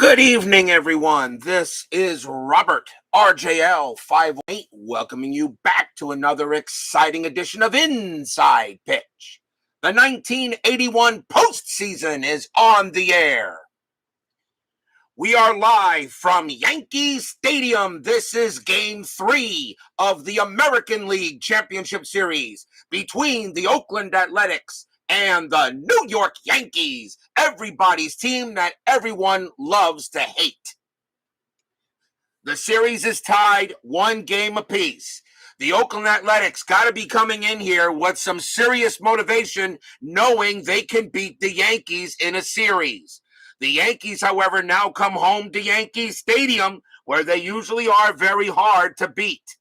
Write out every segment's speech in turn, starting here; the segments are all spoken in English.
Good evening, everyone. This is Robert RJL 518 welcoming you back to another exciting edition of Inside Pitch. The 1981 postseason is on the air. We are live from Yankee Stadium. This is Game 3 of the American League Championship Series between the Oakland Athletics and the New York Yankees, everybody's team that everyone loves to hate. The series is tied 1 game apiece. The Oakland Athletics got to be coming in here with some serious motivation, knowing they can beat the Yankees in a series. The Yankees, however, now come home to Yankee Stadium, where they usually are very hard to beat.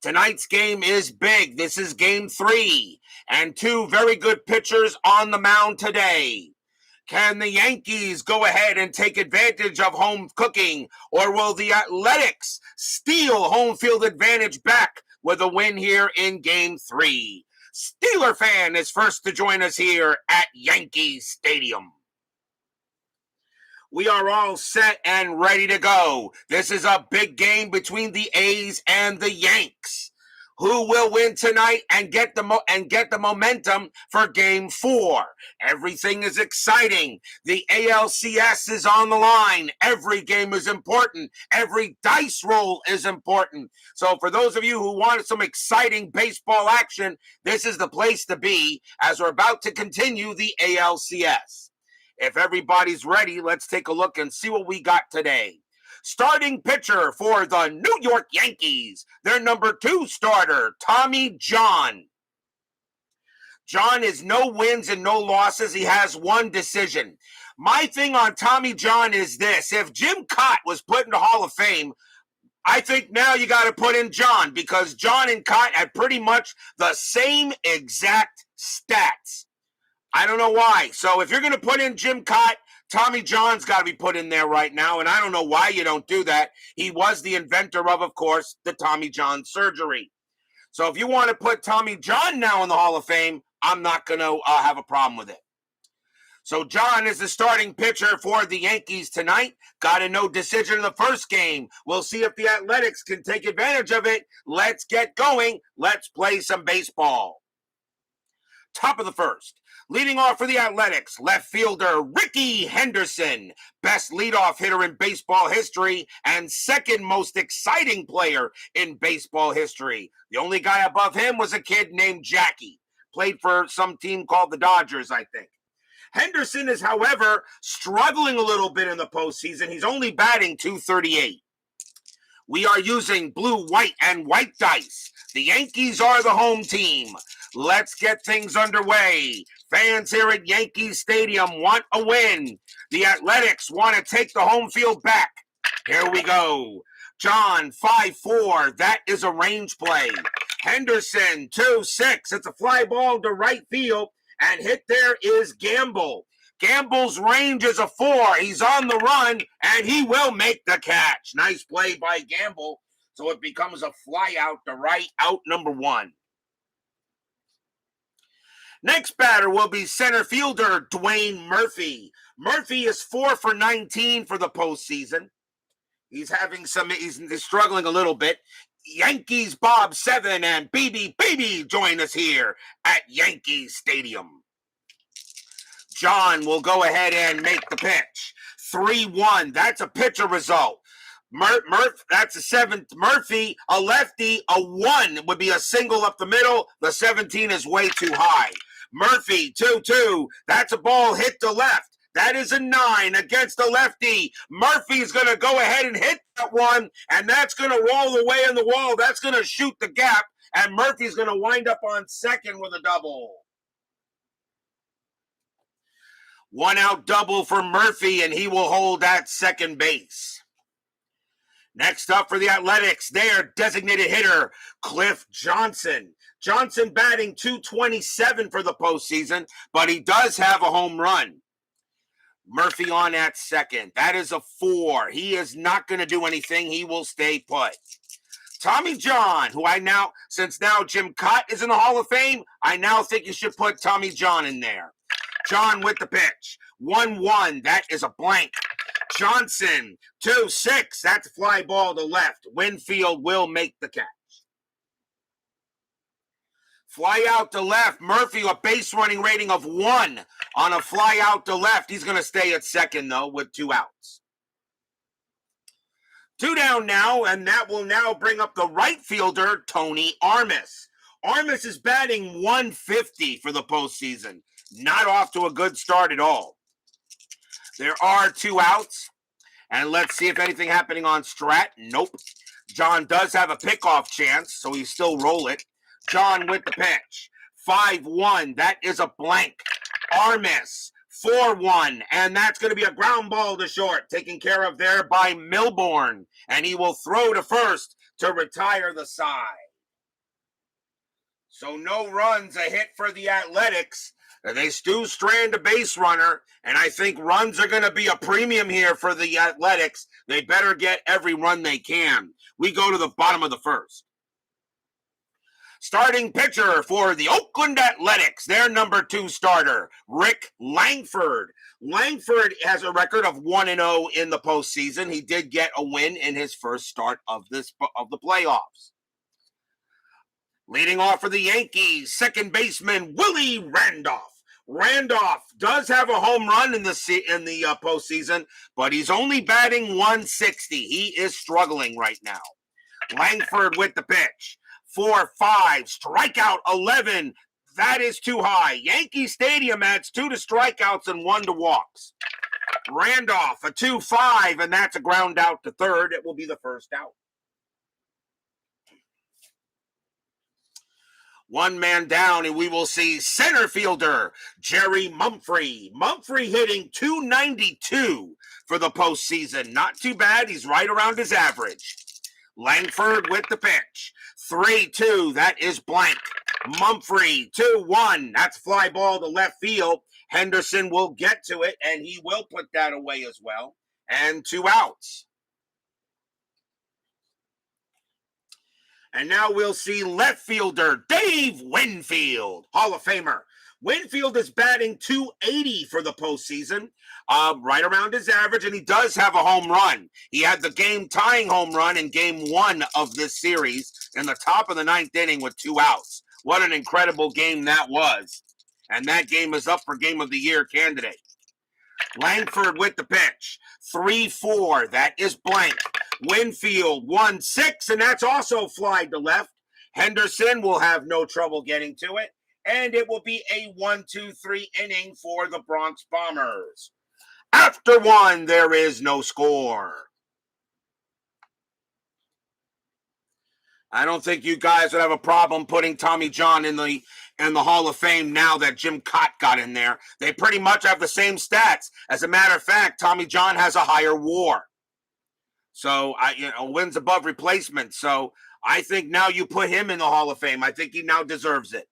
Tonight's game is big. This is Game 3, and 2 very good pitchers on the mound today. Can the Yankees go ahead and take advantage of home cooking, or will the Athletics steal home field advantage back with a win here in Game 3? Steeler fan is first to join us here at Yankee Stadium. We are all set and ready to go. This is a big game between the A's and the Yanks. Who will win tonight and get the momentum for Game 4? Everything is exciting. The ALCS is on the line. Every game is important. Every dice roll is important. So for those of you who want some exciting baseball action, this is the place to be as we're about to continue the ALCS. If everybody's ready, let's take a look and see what we got today. Starting pitcher for the New York Yankees, their number 2 starter, Tommy John. John is no wins and no losses. He has 1 decision. My thing on Tommy John is this. If Jim Cott was put into Hall of Fame, I think now you got to put in John, because John and Cott had pretty much the same exact stats. I don't know why. So if you're going to put in Jim Cott, Tommy John's got to be put in there right now, and I don't know why you don't do that. He was the inventor of course, the Tommy John surgery. So if you want to put Tommy John now in the Hall of Fame, I'm not going to have a problem with it. So John is the starting pitcher for the Yankees tonight. Got a no decision in the first game. We'll see if the Athletics can take advantage of it. Let's get going. Let's play some baseball. Top of the first. Leading off for the Athletics, left fielder Rickey Henderson, best leadoff hitter in baseball history and second most exciting player in baseball history. The only guy above him was a kid named Jackie. Played for some team called the Dodgers, I think. Henderson is, however, struggling a little bit in the postseason. He's only batting .238. We are using blue, white, and white dice. The Yankees are the home team. Let's get things underway. Fans here at Yankee Stadium want a win. The Athletics want to take the home field back. Here we go. John, 5-4. That is a range play. Henderson, 2-6. It's a fly ball to right field. And hit there is Gamble. Gamble's range is a 4. He's on the run, and he will make the catch. Nice play by Gamble. So it becomes a fly out to right, out number 1. Next batter will be center fielder Dwayne Mumphrey. Mumphrey is 4 for 19 for the postseason. He's struggling a little bit. Yankees Bob 7 and BB join us here at Yankee Stadium. John will go ahead and make the pitch. 3-1. That's a pitcher result. That's a 7th. Mumphrey, a lefty, a 1 would be a single up the middle. The 17 is way too high. Mumphrey, 2-2. That's a ball hit to left. That is a 9 against a lefty. Murphy's going to go ahead and hit that one, and that's going to roll away in the wall. That's going to shoot the gap, and Murphy's going to wind up on second with a double. 1-out double for Mumphrey, and he will hold at second base. Next up for the Athletics, their designated hitter, Cliff Johnson. Johnson batting .227 for the postseason, but he does have a home run. Mumphrey on at second. That is a 4. He is not going to do anything. He will stay put. Tommy John, since now Jim Cott is in the Hall of Fame, I now think you should put Tommy John in there. John with the pitch. 1-1. That is a blank. Johnson, 2-6. That's a fly ball to left. Winfield will make the catch. Fly out to left. Murphy, a base running rating of 1 on a fly out to left. He's going to stay at second, though, with 2 outs. 2 down now, and that will now bring up the right fielder, Tony Armas. Armas is batting 150 for the postseason. Not off to a good start at all. There are 2 outs, and let's see if anything happening on Strat. Nope. John does have a pickoff chance, so he still roll it. John with the pitch. 5-1. That is a blank. Armas. 4-1, and that's going to be a ground ball to short, taken care of there by Milbourne, and he will throw to first to retire the side. So no runs, a hit for the Athletics. They do strand a base runner, and I think runs are going to be a premium here for the Athletics. They better get every run they can. We go to the bottom of the first. Starting pitcher for the Oakland Athletics, their number 2 starter, Rick Langford. Langford has a record of 1-0 in the postseason. He did get a win in his first start of the playoffs. Leading off for the Yankees, second baseman Willie Randolph. Randolph does have a home run in the postseason, but he's only batting 160. He is struggling right now. Langford with the pitch. 4-5, strikeout 11. That is too high. Yankee Stadium adds 2 to strikeouts and 1 to walks. Randolph, a 2-5, and that's a ground out to third. It will be the first out. 1 man down, and we will see center fielder Jerry Mumphrey. Mumphrey hitting .292 for the postseason. Not too bad. He's right around his average. Langford with the pitch. 3-2, that is blank. Mumphrey, 2-1, that's fly ball to left field. Henderson will get to it, and he will put that away as well. And 2 outs. And now we'll see left fielder Dave Winfield, Hall of Famer. Winfield is batting .280 for the postseason, right around his average, and he does have a home run. He had the game-tying home run in Game 1 of this series in the top of the 9th inning with 2 outs. What an incredible game that was. And that game is up for Game of the Year candidate. Langford with the pitch. 3-4, that is blank. Winfield, 1-6, and that's also fly to left. Henderson will have no trouble getting to it. And it will be a 1-2-3 inning for the Bronx Bombers. After 1, there is no score. I don't think you guys would have a problem putting Tommy John in the Hall of Fame now that Jim Cott got in there. They pretty much have the same stats. As a matter of fact, Tommy John has a higher WAR. So, wins above replacement. So, I think now you put him in the Hall of Fame. I think he now deserves it.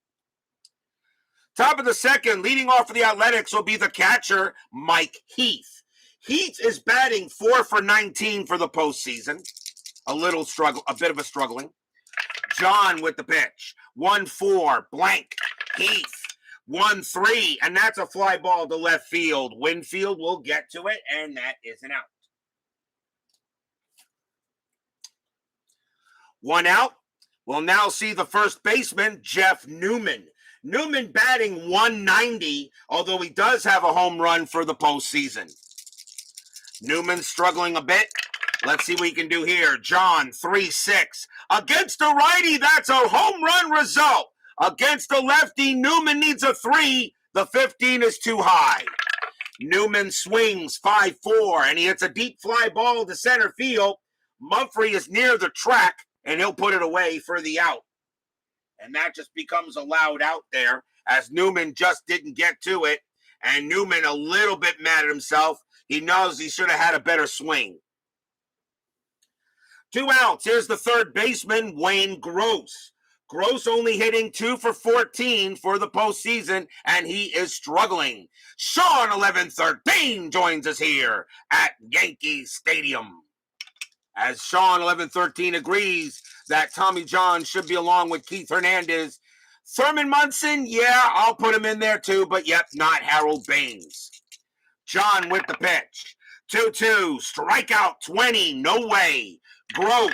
Top of the second, leading off for the Athletics will be the catcher, Mike Heath. Heath is batting 4 for 19 for the postseason. A bit of a struggling. John with the pitch. 1-4, blank. Heath. 1-3, and that's a fly ball to left field. Winfield will get to it, and that is an out. 1 out. We'll now see the first baseman, Jeff Newman. Newman batting 190, although he does have a home run for the postseason. Newman struggling a bit. Let's see what he can do here. John, 3-6. Against a righty, that's a home run result. Against a lefty, Newman needs a 3. The 15 is too high. Newman swings 5-4, and he hits a deep fly ball to center field. Mumphrey is near the track, and he'll put it away for the out. And that just becomes a loud out there, as Newman just didn't get to it. And Newman a little bit mad at himself. He knows he should have had a better swing. 2 outs. Here's the third baseman, Wayne Gross. Gross only hitting 2 for 14 for the postseason, and he is struggling. Sean 1113 joins us here at Yankee Stadium. As Sean 1113 agrees that Tommy John should be along with Keith Hernandez. Thurman Munson, yeah, I'll put him in there too, but yep, not Harold Baines. John with the pitch. 2-2, strikeout 20, no way. Gross,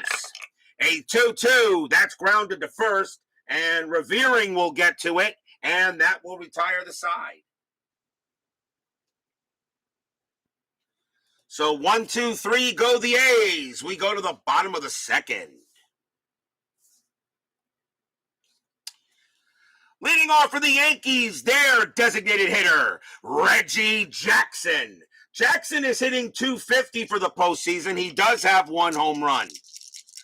a 2-2, that's grounded to first, and Revering will get to it, and that will retire the side. So 1, 2, 3, go the A's. We go to the bottom of the second. Leading off for the Yankees, their designated hitter, Reggie Jackson. Jackson is hitting .250 for the postseason. He does have one home run.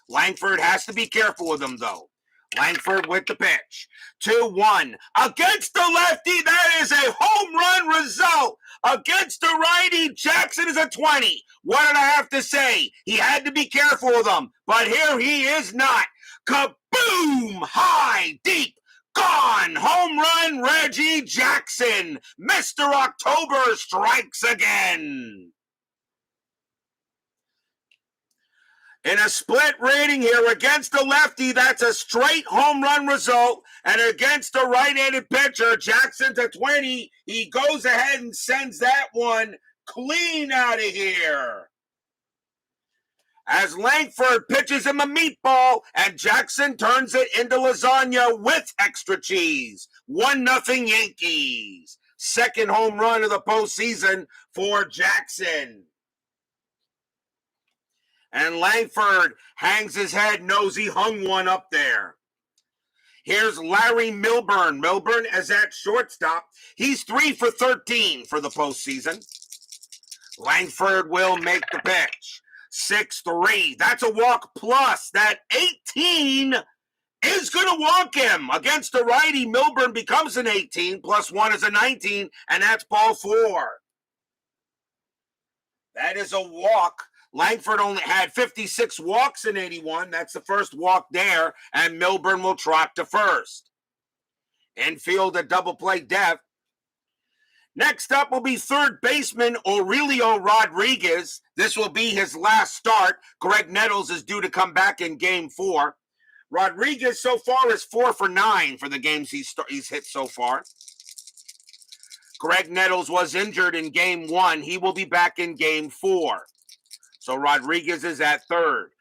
Langford has to be careful with him, though. Langford with the pitch. 2-1. Against the lefty, that is a home run result. Against the righty, Jackson is a 20. What did I have to say? He had to be careful with him, but here he is not. Kaboom! High, deep, gone! Home run, Reggie Jackson. Mr. October strikes again. In a split rating here, against the lefty, that's a straight home run result. And against the right-handed pitcher, Jackson to 20, he goes ahead and sends that one clean out of here. As Langford pitches him a meatball, and Jackson turns it into lasagna with extra cheese. 1-0 Yankees. Second home run of the postseason for Jackson. And Langford hangs his head, knows he hung one up there. Here's Larry Milburn. Milburn is at shortstop. He's 3 for 13 for the postseason. Langford will make the pitch. 6-3. That's a walk plus. That 18 is going to walk him. Against the righty, Milburn becomes an 18. Plus 1 is a 19, and that's ball 4. That is a walk. Langford only had 56 walks in 81. That's the first walk there, and Milburn will trot to first. Infield a double play depth. Next up will be third baseman Aurelio Rodriguez. This will be his last start. Greg Nettles is due to come back in Game 4. Rodriguez so far is 4 for 9 for the games he's hit so far. Greg Nettles was injured in Game 1. He will be back in Game 4. So Rodriguez is at third.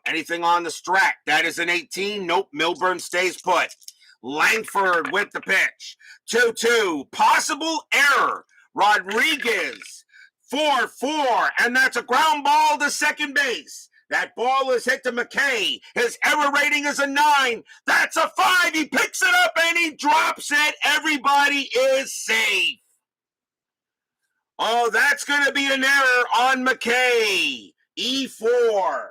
Anything on the strat? That is an 18. Nope, Milburn stays put. Langford with the pitch. 2-2. Possible error. Rodriguez. 4-4. And that's a ground ball to second base. That ball is hit to McKay. His error rating is a 9. That's a 5. He picks it up and he drops it. Everybody is safe. Oh, that's going to be an error on McKay. E4.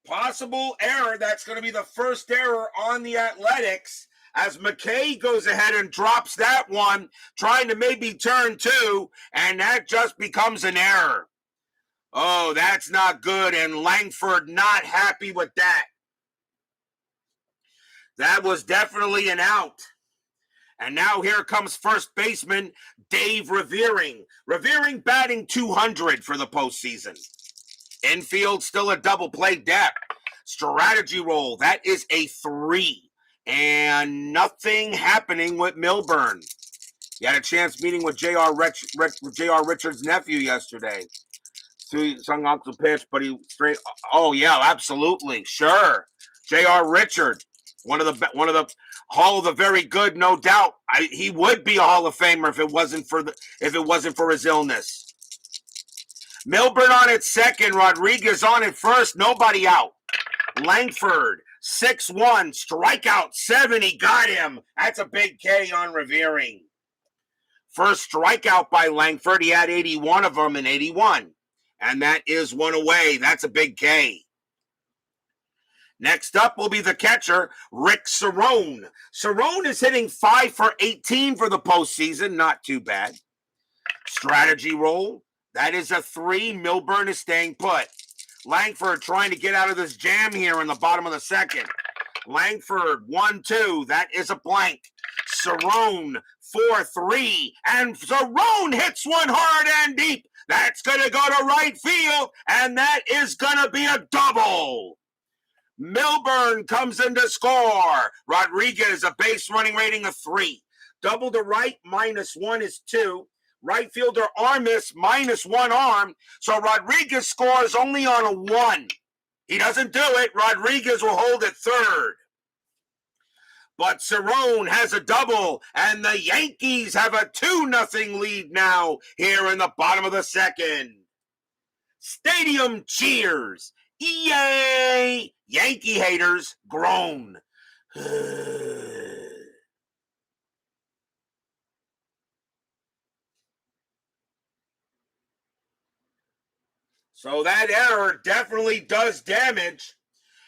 Possible error. That's going to be the first error on the Athletics as McKay goes ahead and drops that one, trying to maybe turn 2, and that just becomes an error. Oh, that's not good, and Langford not happy with that. That was definitely an out. And now here comes first baseman Dave Revering. Revering batting 200 for the postseason. Infield still a double play depth. Strategy roll, that is a 3. And nothing happening with Milburn. You had a chance meeting with J.R. Richards' nephew yesterday. Sung Uncle pitch, but he straight. Oh yeah, absolutely, sure. J.R. Richards, one of the Hall of the Very Good, no doubt. He would be a Hall of Famer if it wasn't for his illness. Milburn on at second, Rodriguez on at first, nobody out. Langford 6-1, strikeout 7. He got him. That's a big K on Revering. First strikeout by Langford. He had 81 of them in 81. And that is one away. That's a big K. Next up will be the catcher, Rick Cerrone. Cerrone is hitting 5 for 18 for the postseason. Not too bad. Strategy roll. That is a 3. Milburn is staying put. Langford trying to get out of this jam here in the bottom of the second. Langford 1-2. That is a blank. Cerrone 4-3. And Cerrone hits one hard and deep. That's going to go to right field. And that is going to be a double. Milburn comes in to score. Rodriguez, a base running rating of 3. Double to right, -1 is 2. Right fielder Armas -1 arm. So Rodriguez scores only on a 1. He doesn't do it. Rodriguez will hold at third. But Cerrone has a double, and the Yankees have a 2-0 lead now here in the bottom of the second. Stadium cheers. Yay! Yankee haters groan. So that error definitely does damage.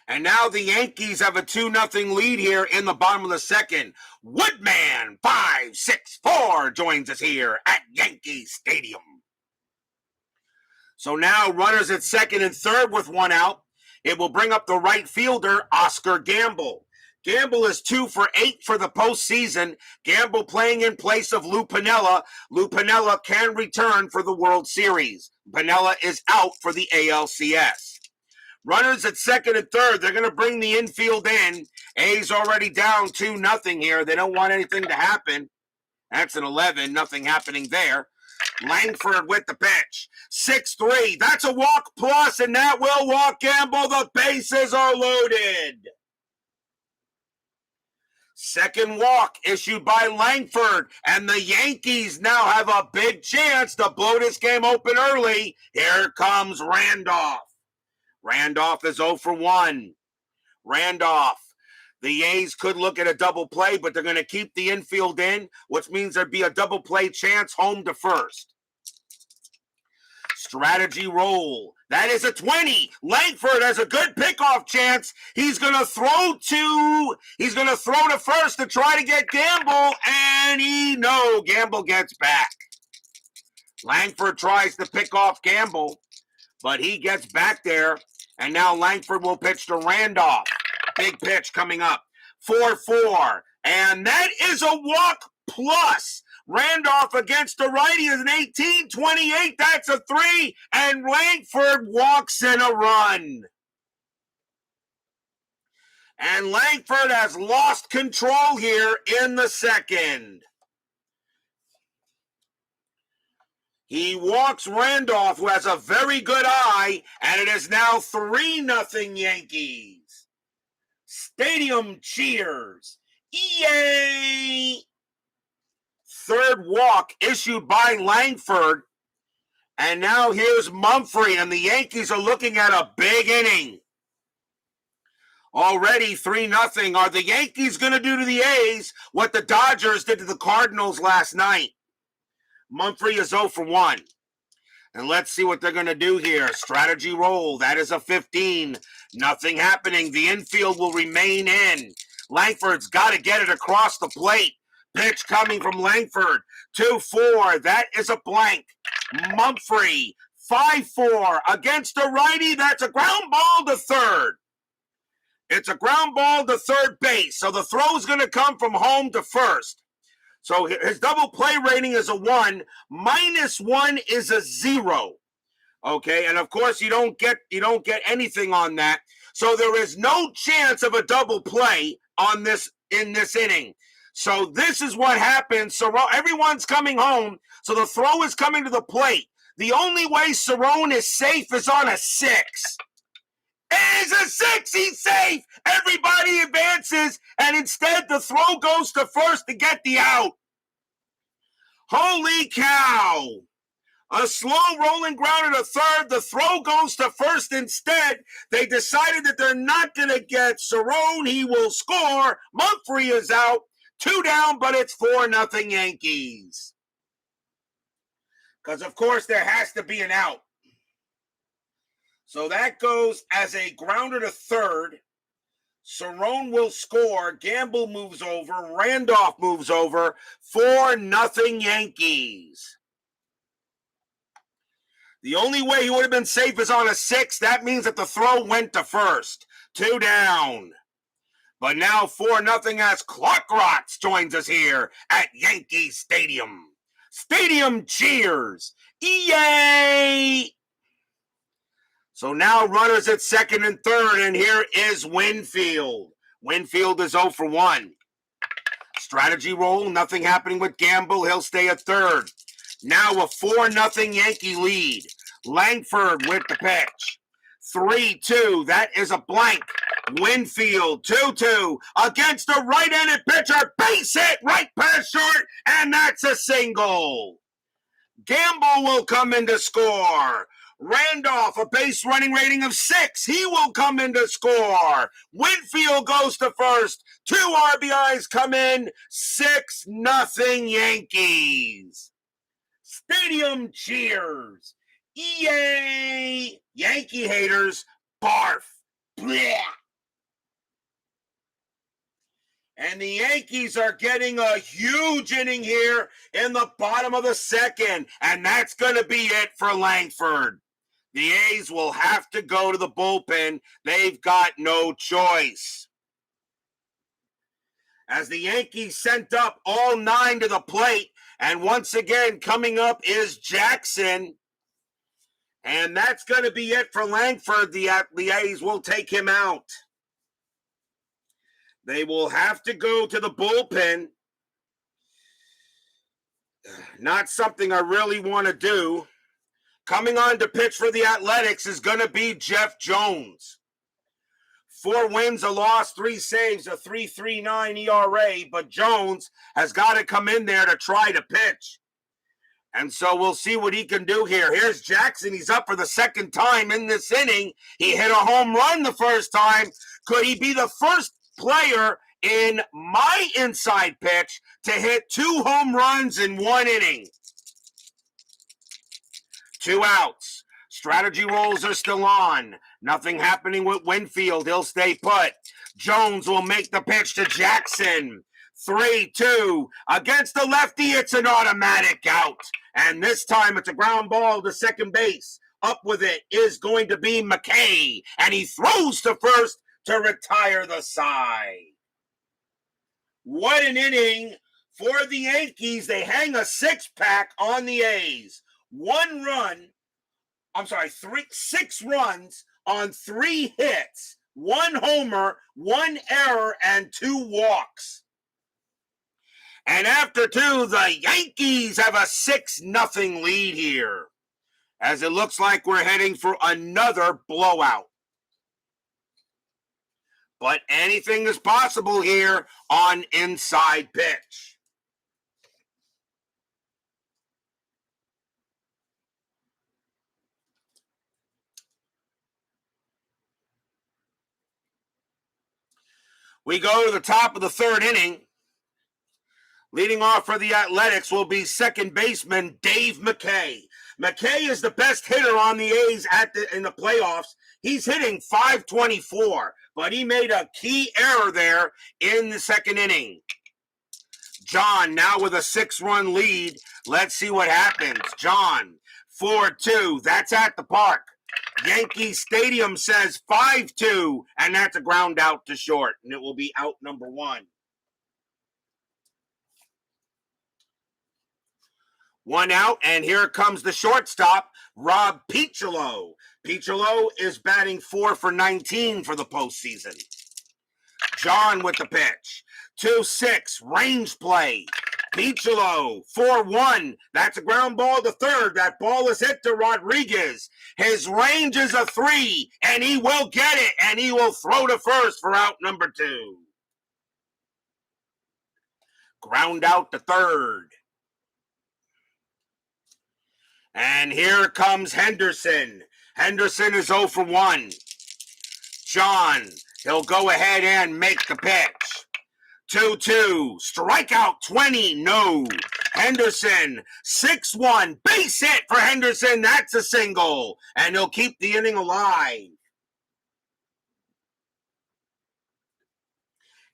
And now the Yankees have a 2-0 lead here in the bottom of the second. Woodman 564 joins us here at Yankee Stadium. So now runners at second and third with 1 out. It will bring up the right fielder, Oscar Gamble. Gamble is 2 for 8 for the postseason. Gamble playing in place of Lou Piniella. Lou Piniella can return for the World Series. Piniella is out for the ALCS. Runners at second and third. They're going to bring the infield in. A's already down 2-0 here. They don't want anything to happen. That's an 11. Nothing happening there. Langford with the pitch. 6-3. That's a walk plus, and that will walk Gamble. The bases are loaded. Second walk issued by Langford, and the Yankees now have a big chance to blow this game open early. Here comes Randolph. Randolph is 0 for 1. Randolph. The A's could look at a double play, but they're going to keep the infield in, which means there'd be a double play chance home to first. Strategy roll. That is a 20. Langford has a good pickoff chance. He's going to throw to first to try to get Gamble, and Gamble gets back. Langford tries to pick off Gamble, but he gets back there, and now Langford will pitch to Randolph. Big pitch coming up. 4-4. And that is a walk plus. Randolph against the righty is an 18-28. That's a 3. And Langford walks in a run. And Langford has lost control here in the second. He walks Randolph, who has a very good eye, and it is now 3-0 Yankees. Stadium cheers. Yay! Third walk issued by Langford. And now here's Mumphrey, and the Yankees are looking at a big inning. Already 3-0. Are the Yankees going to do to the A's what the Dodgers did to the Cardinals last night? Mumphrey is 0 for 1. And let's see what they're going to do here. Strategy roll. That is a 15. Nothing happening. The infield will remain in. Langford's got to get it across the plate. Pitch coming from Langford. 2-4. That is a blank. Mumphrey. 5-4 against a righty. That's a ground ball to third. It's a ground ball to third base. So the throw is going to come from home to first. So his double play rating is a 1. -1 is a 0. Okay, and of course you don't get anything on that. So there is no chance of a double play on this in this inning. So this is what happens. So everyone's coming home. So the throw is coming to the plate. The only way Cerrone is safe is on a 6. It is a 6. He's safe. Everybody advances, and instead the throw goes to first to get the out. Holy cow. A slow rolling grounder to third. The throw goes to first instead. They decided that they're not going to get Cerrone. He will score. Mumphrey is out. 2 down, but it's 4-0 Yankees. Because, of course, there has to be an out. So that goes as a grounder to third. Cerrone will score. Gamble moves over. Randolph moves over. 4-0 Yankees. The only way he would have been safe is on a 6. That means that the throw went to first. 2 down. But now 4-0 as Clark Rotz joins us here at Yankee Stadium. Stadium cheers. Yay! So now runners at second and third, and here is Winfield. Winfield is 0 for 1. Strategy roll, nothing happening with Gamble. He'll stay at third. Now a 4-0 Yankee lead. Langford with the pitch. 3-2. That is a blank. Winfield 2-2 against a right-handed pitcher. Base hit right past short, and that's a single. Gamble will come in to score. Randolph, a base running rating of 6. He will come in to score. Winfield goes to first. 2 RBIs come in. 6-0 Yankees. Stadium cheers. Yay! Yankee haters, barf. Blech. And the Yankees are getting a huge inning here in the bottom of the second. And that's going to be it for Langford. The A's will have to go to the bullpen. They've got no choice. As the Yankees sent up all 9 to the plate. And once again, coming up is Jackson. And that's going to be it for Langford. The A's will take him out. They will have to go to the bullpen. Not something I really want to do. Coming on to pitch for the Athletics is going to be Jeff Jones. 4 wins, a loss, 3 saves, a 3.39 ERA. But Jones has got to come in there to try to pitch. And so we'll see what he can do here. Here's Jackson. He's up for the second time in this inning. He hit a home run the first time. Could he be the first player in my inside pitch to hit 2 home runs in 1 inning? 2 outs. Strategy rolls are still on. Nothing happening with Winfield. He'll stay put. Jones will make the pitch to Jackson. 3-2. Against the lefty, it's an automatic out. And this time it's a ground ball to second base. Up with it is going to be McKay. And he throws to first to retire the side. What an inning for the Yankees. They hang a 6-pack on the A's. 6 runs on 3 hits, 1 homer, 1 error, and 2 walks. And after 2, the Yankees have a 6-0 lead here, as it looks like we're heading for another blowout. But anything is possible here on inside pitch. We go to the top of the 3rd inning. Leading off for the Athletics will be second baseman Dave McKay. McKay is the best hitter on the A's in the playoffs. He's hitting .524, but he made a key error there in the 2nd inning. John now with a 6-run lead. Let's see what happens. John, 4-2. That's at the park. Yankee Stadium says 5-2, and that's a ground out to short, and it will be out number 1. 1 out, and here comes the shortstop, Rob Piccolo. Piccolo is batting 4 for 19 for the postseason. John with the pitch. 2-6, range play. Piccolo, 4-1. That's a ground ball to third. That ball is hit to Rodriguez. His range is a 3, and he will get it, and he will throw to first for out number 2. Ground out to third. And here comes Henderson. Henderson is 0 for 1. John, he'll go ahead and make the pitch. 2-2, strikeout 20, no. Henderson, 6-1, base hit for Henderson, that's a single. And he'll keep the inning alive.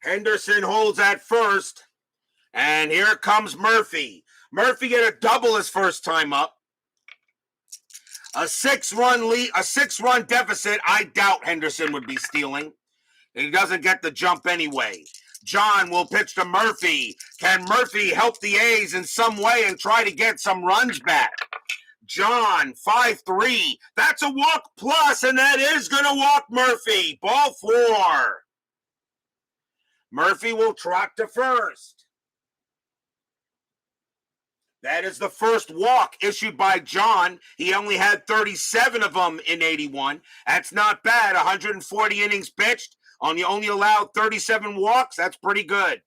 Henderson holds at first. And here comes Mumphrey. Mumphrey get a double his first time up. A 6-run lead, a 6-run deficit. I doubt Henderson would be stealing. He doesn't get the jump anyway. John will pitch to Mumphrey. Can Mumphrey help the A's in some way and try to get some runs back? John, 5-3. That's a walk plus, and that is going to walk Mumphrey. Ball 4. Mumphrey will trot to first. That is the first walk issued by John. He only had 37 of them in 81. That's not bad. 140 innings pitched. Only allowed 37 walks. That's pretty good.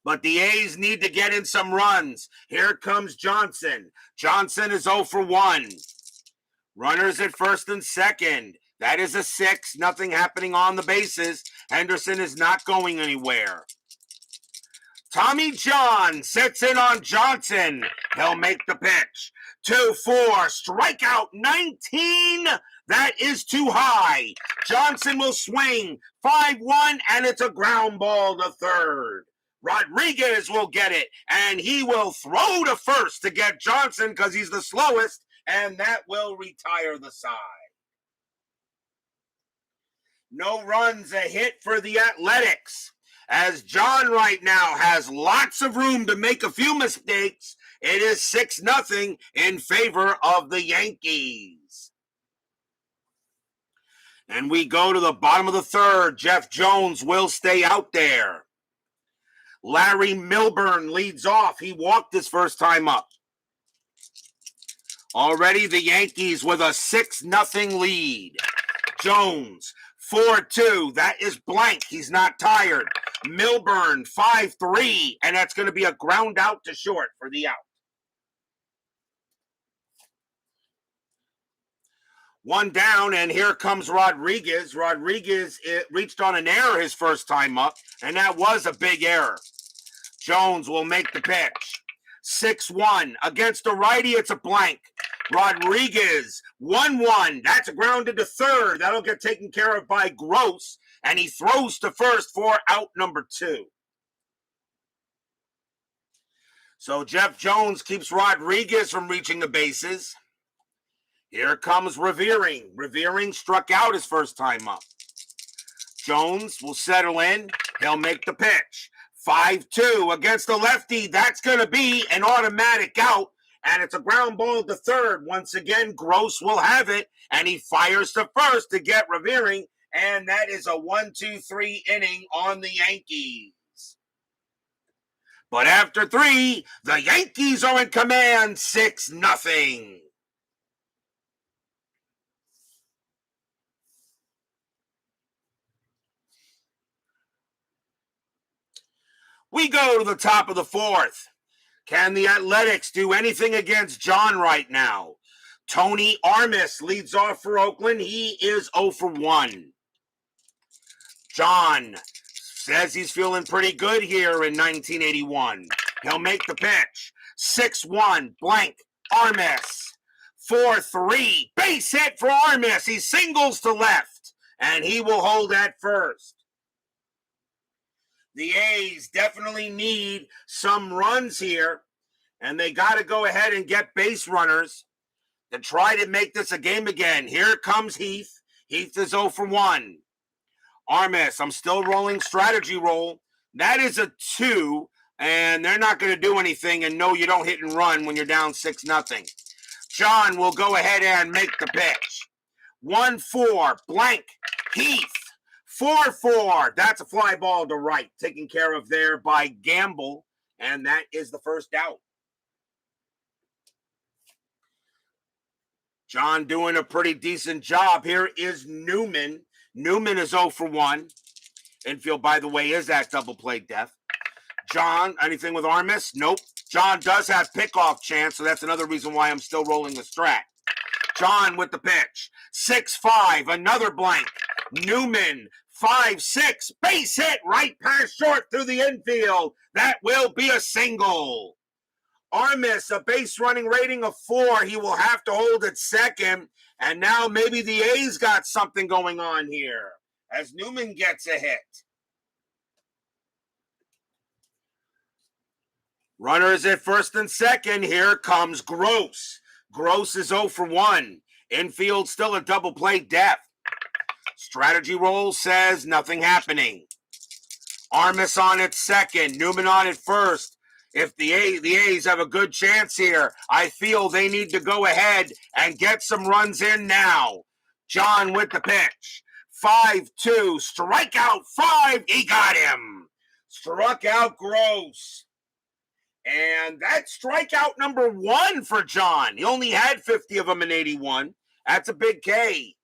But the A's need to get in some runs. Here comes Johnson. Johnson is 0 for 1. Runners at first and second. That is a 6. Nothing happening on the bases. Henderson is not going anywhere. Tommy John sets in on Johnson. He'll make the pitch. 2-4. Strikeout 19. That is too high. Johnson will swing. 5-1, and it's a ground ball to third. Rodriguez will get it, and he will throw to first to get Johnson because he's the slowest, and that will retire the side. No runs, a hit for the Athletics. As John right now has lots of room to make a few mistakes, it is 6-0 in favor of the Yankees. And we go to the bottom of the third. Jeff Jones will stay out there. Larry Milburn leads off. He walked his first time up. Already the Yankees with a 6-0 lead. Jones, 4-2. That is blank. He's not tired. Milburn, 5-3. And that's going to be a ground out to short for the out. One down, and here comes Rodriguez. Rodriguez reached on an error his first time up, and that was a big error. Jones will make the pitch. 6-1. Against a righty, it's a blank. Rodriguez, 1-1. That's a grounded to third. That'll get taken care of by Gross, and he throws to first for out number 2. So Jeff Jones keeps Rodriguez from reaching the bases. Here comes Revering. Revering struck out his first time up. Jones will settle in. He'll make the pitch. 5-2 against the lefty. That's going to be an automatic out, and it's a ground ball to third. Once again, Gross will have it, and he fires to first to get Revering, and that is a 1-2-3 inning on the Yankees. But after 3, the Yankees are in command, 6-0. We go to the top of the fourth. Can the Athletics do anything against John right now? Tony Armas leads off for Oakland. He is 0 for 1. John says he's feeling pretty good here in 1981. He'll make the pitch. 6-1, blank, Armas. 4-3, base hit for Armas. He singles to left, and he will hold at first. The A's definitely need some runs here, and they got to go ahead and get base runners to try to make this a game again. Here comes Heath. Heath is 0 for 1. Armas, I'm still rolling strategy roll. That is a 2, and they're not going to do anything, and no, you don't hit and run when you're down 6-0. John will go ahead and make the pitch. 1-4, blank, Heath. 4-4. That's a fly ball to right, taken care of there by Gamble, and that is the first out. John doing a pretty decent job. Here is Newman. Newman is 0 for 1. Infield, by the way, is at double play depth. John, anything with Armas? Nope. John does have pickoff chance, so that's another reason why I'm still rolling the strat. John with the pitch. 6-5, another blank. Newman, 5-6, base hit right past short through the infield. That will be a single. Armas, a base running rating of 4. He will have to hold at second. And now maybe the A's got something going on here as Newman gets a hit. Runners at first and second. Here comes Gross. Gross is 0 for 1. Infield still a double play depth. Strategy roll says nothing happening. Armas on at second. Newman on at first. If the A's have a good chance here, I feel they need to go ahead and get some runs in now. John with the pitch. 5-2. Strikeout 5. He got him. Struck out Gross. And that's strikeout number 1 for John. He only had 50 of them in 81. That's a big K.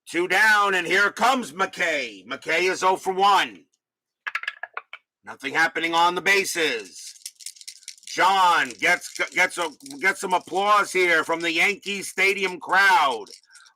2 down, and here comes McKay. McKay is 0 for 1. Nothing happening on the bases. John gets some applause here from the Yankee Stadium crowd.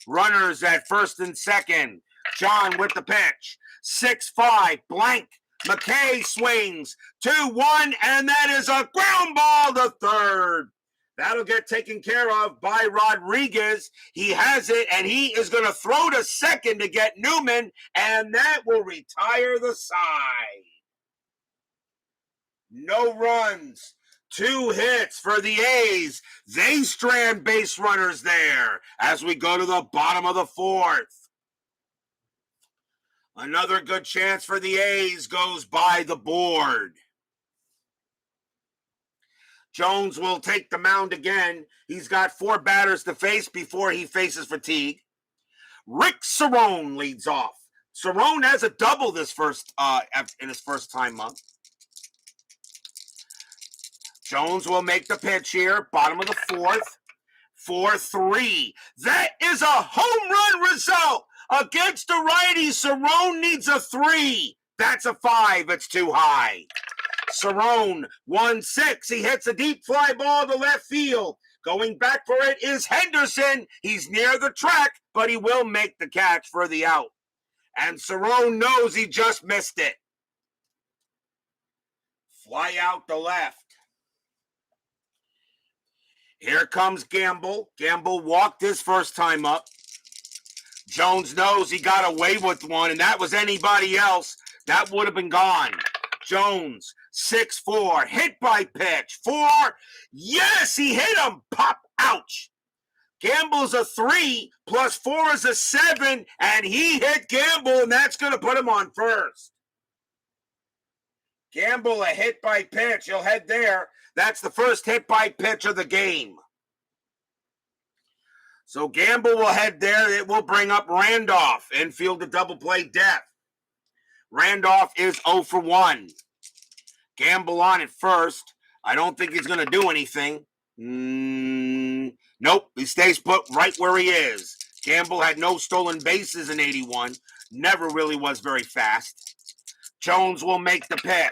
Runners at first and second. John with the pitch. 6-5, blank. McKay swings. 2-1, and that is a ground ball to third. That'll get taken care of by Rodriguez. He has it, and he is going to throw to second to get Newman, and that will retire the side. No runs. 2 hits for the A's. They strand base runners there as we go to the bottom of the 4th. Another good chance for the A's goes by the board. Jones will take the mound again. He's got 4 batters to face before he faces fatigue. Rick Cerrone leads off. Cerrone has a double in his first time up. Jones will make the pitch here, bottom of the 4th. 4-3. That is a home run result against the righty. Cerrone needs a 3. That's a 5. It's too high. Cerrone, 1-6. He hits a deep fly ball to left field. Going back for it is Henderson. He's near the track, but he will make the catch for the out. And Cerrone knows he just missed it. Fly out the left. Here comes Gamble. Gamble walked his first time up. Jones knows he got away with one, and that was anybody else, that would have been gone. Jones, 6-4, hit by pitch. 4, yes, he hit him. Pop, ouch. Gamble's a 3, plus 4 is a 7, and he hit Gamble, and that's going to put him on first. Gamble, a hit by pitch. He'll head there. That's the first hit by pitch of the game. So Gamble will head there. It will bring up Randolph. Infield to double play depth. Randolph is 0 for 1. Gamble on at first. I don't think he's going to do anything. Nope. He stays put right where he is. Gamble had no stolen bases in 81. Never really was very fast. Jones will make the pitch.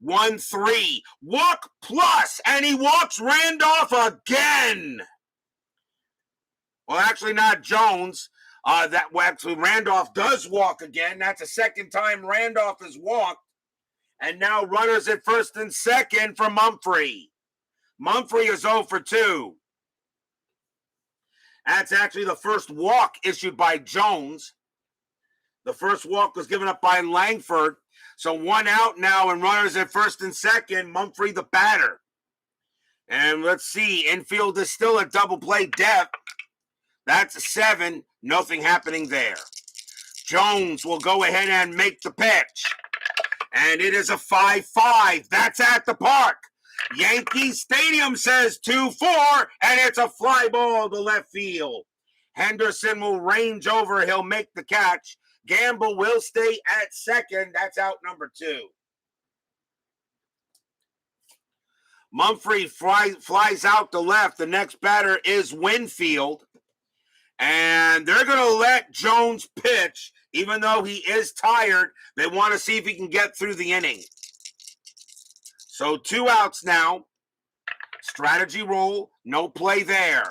1-3. Walk plus, and he walks Randolph again. Well, actually not Jones. Randolph does walk again. That's the second time Randolph has walked. And now runners at first and second for Mumphrey. Mumphrey is 0 for 2. That's actually the first walk issued by Jones. The first walk was given up by Langford. So 1 out now and runners at first and second. Mumphrey the batter. And let's see. Infield is still at double play depth. That's a 7. Nothing happening there. Jones will go ahead and make the pitch. And it is a 5-5. That's at the park. Yankee Stadium says 2-4, and it's a fly ball to left field. Henderson will range over. He'll make the catch. Gamble will stay at second. That's out number 2. Mumphrey flies out to left. The next batter is Winfield. And they're going to let Jones pitch, even though he is tired. They want to see if he can get through the inning. So 2 outs now. Strategy roll, no play there.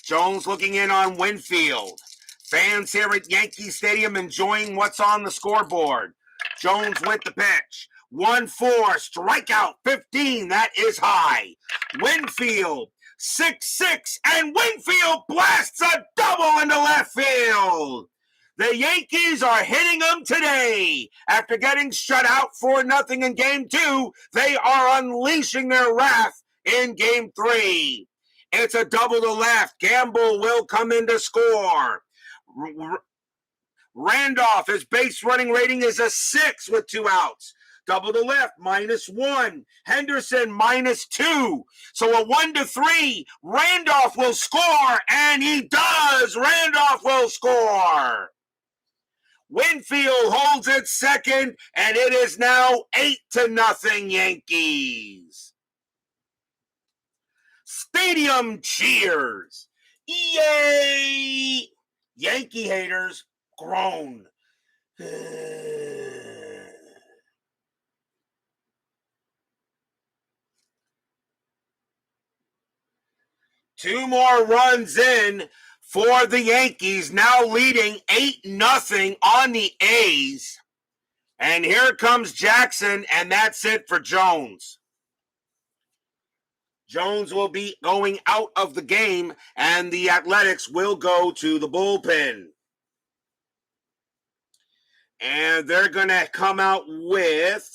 Jones looking in on Winfield. Fans here at Yankee Stadium enjoying what's on the scoreboard. Jones with the pitch. 1-4, strikeout 15. That is high. Winfield, 6-6, and Winfield blasts a double into left field. The Yankees are hitting them today. After getting shut out 4-0 in Game 2, they are unleashing their wrath in Game 3. It's a double to left. Gamble will come in to score. Randolph, his base running rating is a 6 with 2 outs. Double to left, -1. Henderson, -2. So a 1-3. Randolph will score, and he does. Randolph will score. Winfield holds it second, and it is now 8-0 Yankees. Stadium cheers. Yay! Yankee haters groan. Two more runs in for the Yankees, now leading 8-0 on the A's. And here comes Jackson, and that's it for Jones. Jones will be going out of the game, and the Athletics will go to the bullpen. And they're going to come out with,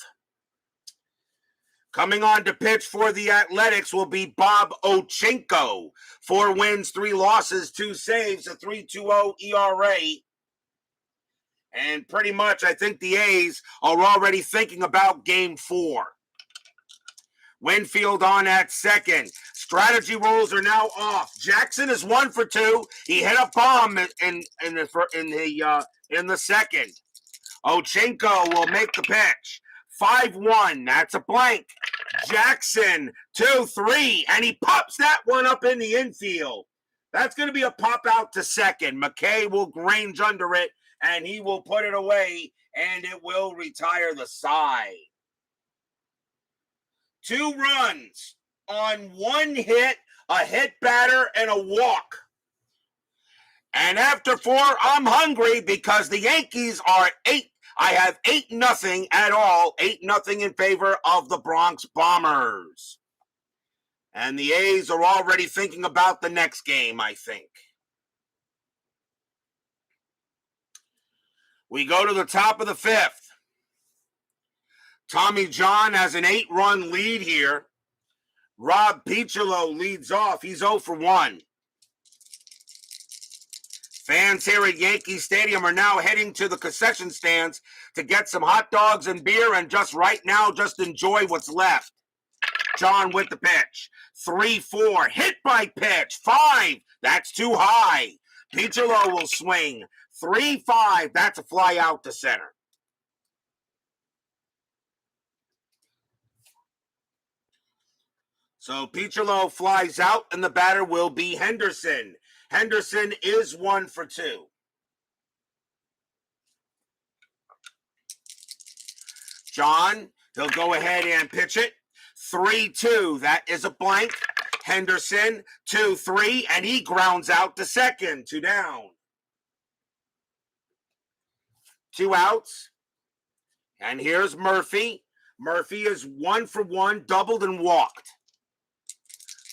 coming on to pitch for the Athletics will be Bob Ochenko. 4 wins, 3 losses, 2 saves, a 3.20 ERA. And pretty much, I think the A's are already thinking about Game 4. Winfield on at second. Strategy rules are now off. Jackson is 1 for 2. He hit a bomb in the second. Ochenko will make the pitch. 5-1. That's a blank. Jackson 2-3, and he pops that one up in the infield. That's going to be a pop out to second. McKay will range under it, and he will put it away, and it will retire the side. 2 runs on 1 hit, a hit batter, and a walk. And after 4, I'm hungry because the Yankees are 8. I have 8-0 at all, 8-0 in favor of the Bronx Bombers. And the A's are already thinking about the next game, I think. We go to the top of the 5th. Tommy John has an 8-run lead here. Rob Piccolo leads off. He's 0 for 1. Fans here at Yankee Stadium are now heading to the concession stands to get some hot dogs and beer and just right now just enjoy what's left. John with the pitch. 3-4. Hit by pitch. 5. That's too high. Piccolo will swing. 3-5. That's a fly out to center. So Piccolo flies out, and the batter will be Henderson. Henderson is 1 for 2. John, he'll go ahead and pitch it. 3-2. That is a blank. Henderson, 2-3, and he grounds out to second. 2 down. 2 outs. And here's Mumphrey. Mumphrey is 1 for 1, doubled and walked.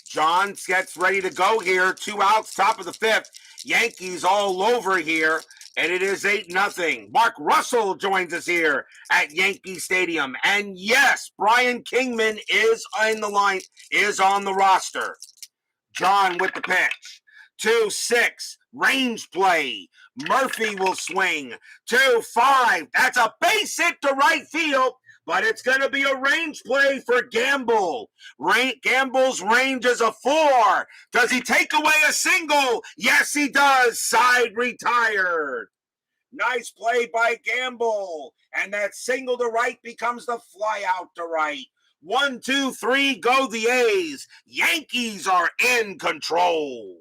John gets ready to go here. 2 outs, top of the 5th. Yankees all over here, and it is 8-0. Mark Russell joins us here at Yankee Stadium. And yes, Brian Kingman is on the line, is on the roster. John with the pitch. 2-6, range play. Mumphrey will swing. 2-5, that's a base hit to right field. But it's going to be a range play for Gamble. Gamble's range is a 4. Does he take away a single? Yes, he does. Side retired. Nice play by Gamble. And that single to right becomes the fly out to right. 1, 2, 3, go the A's. Yankees are in control.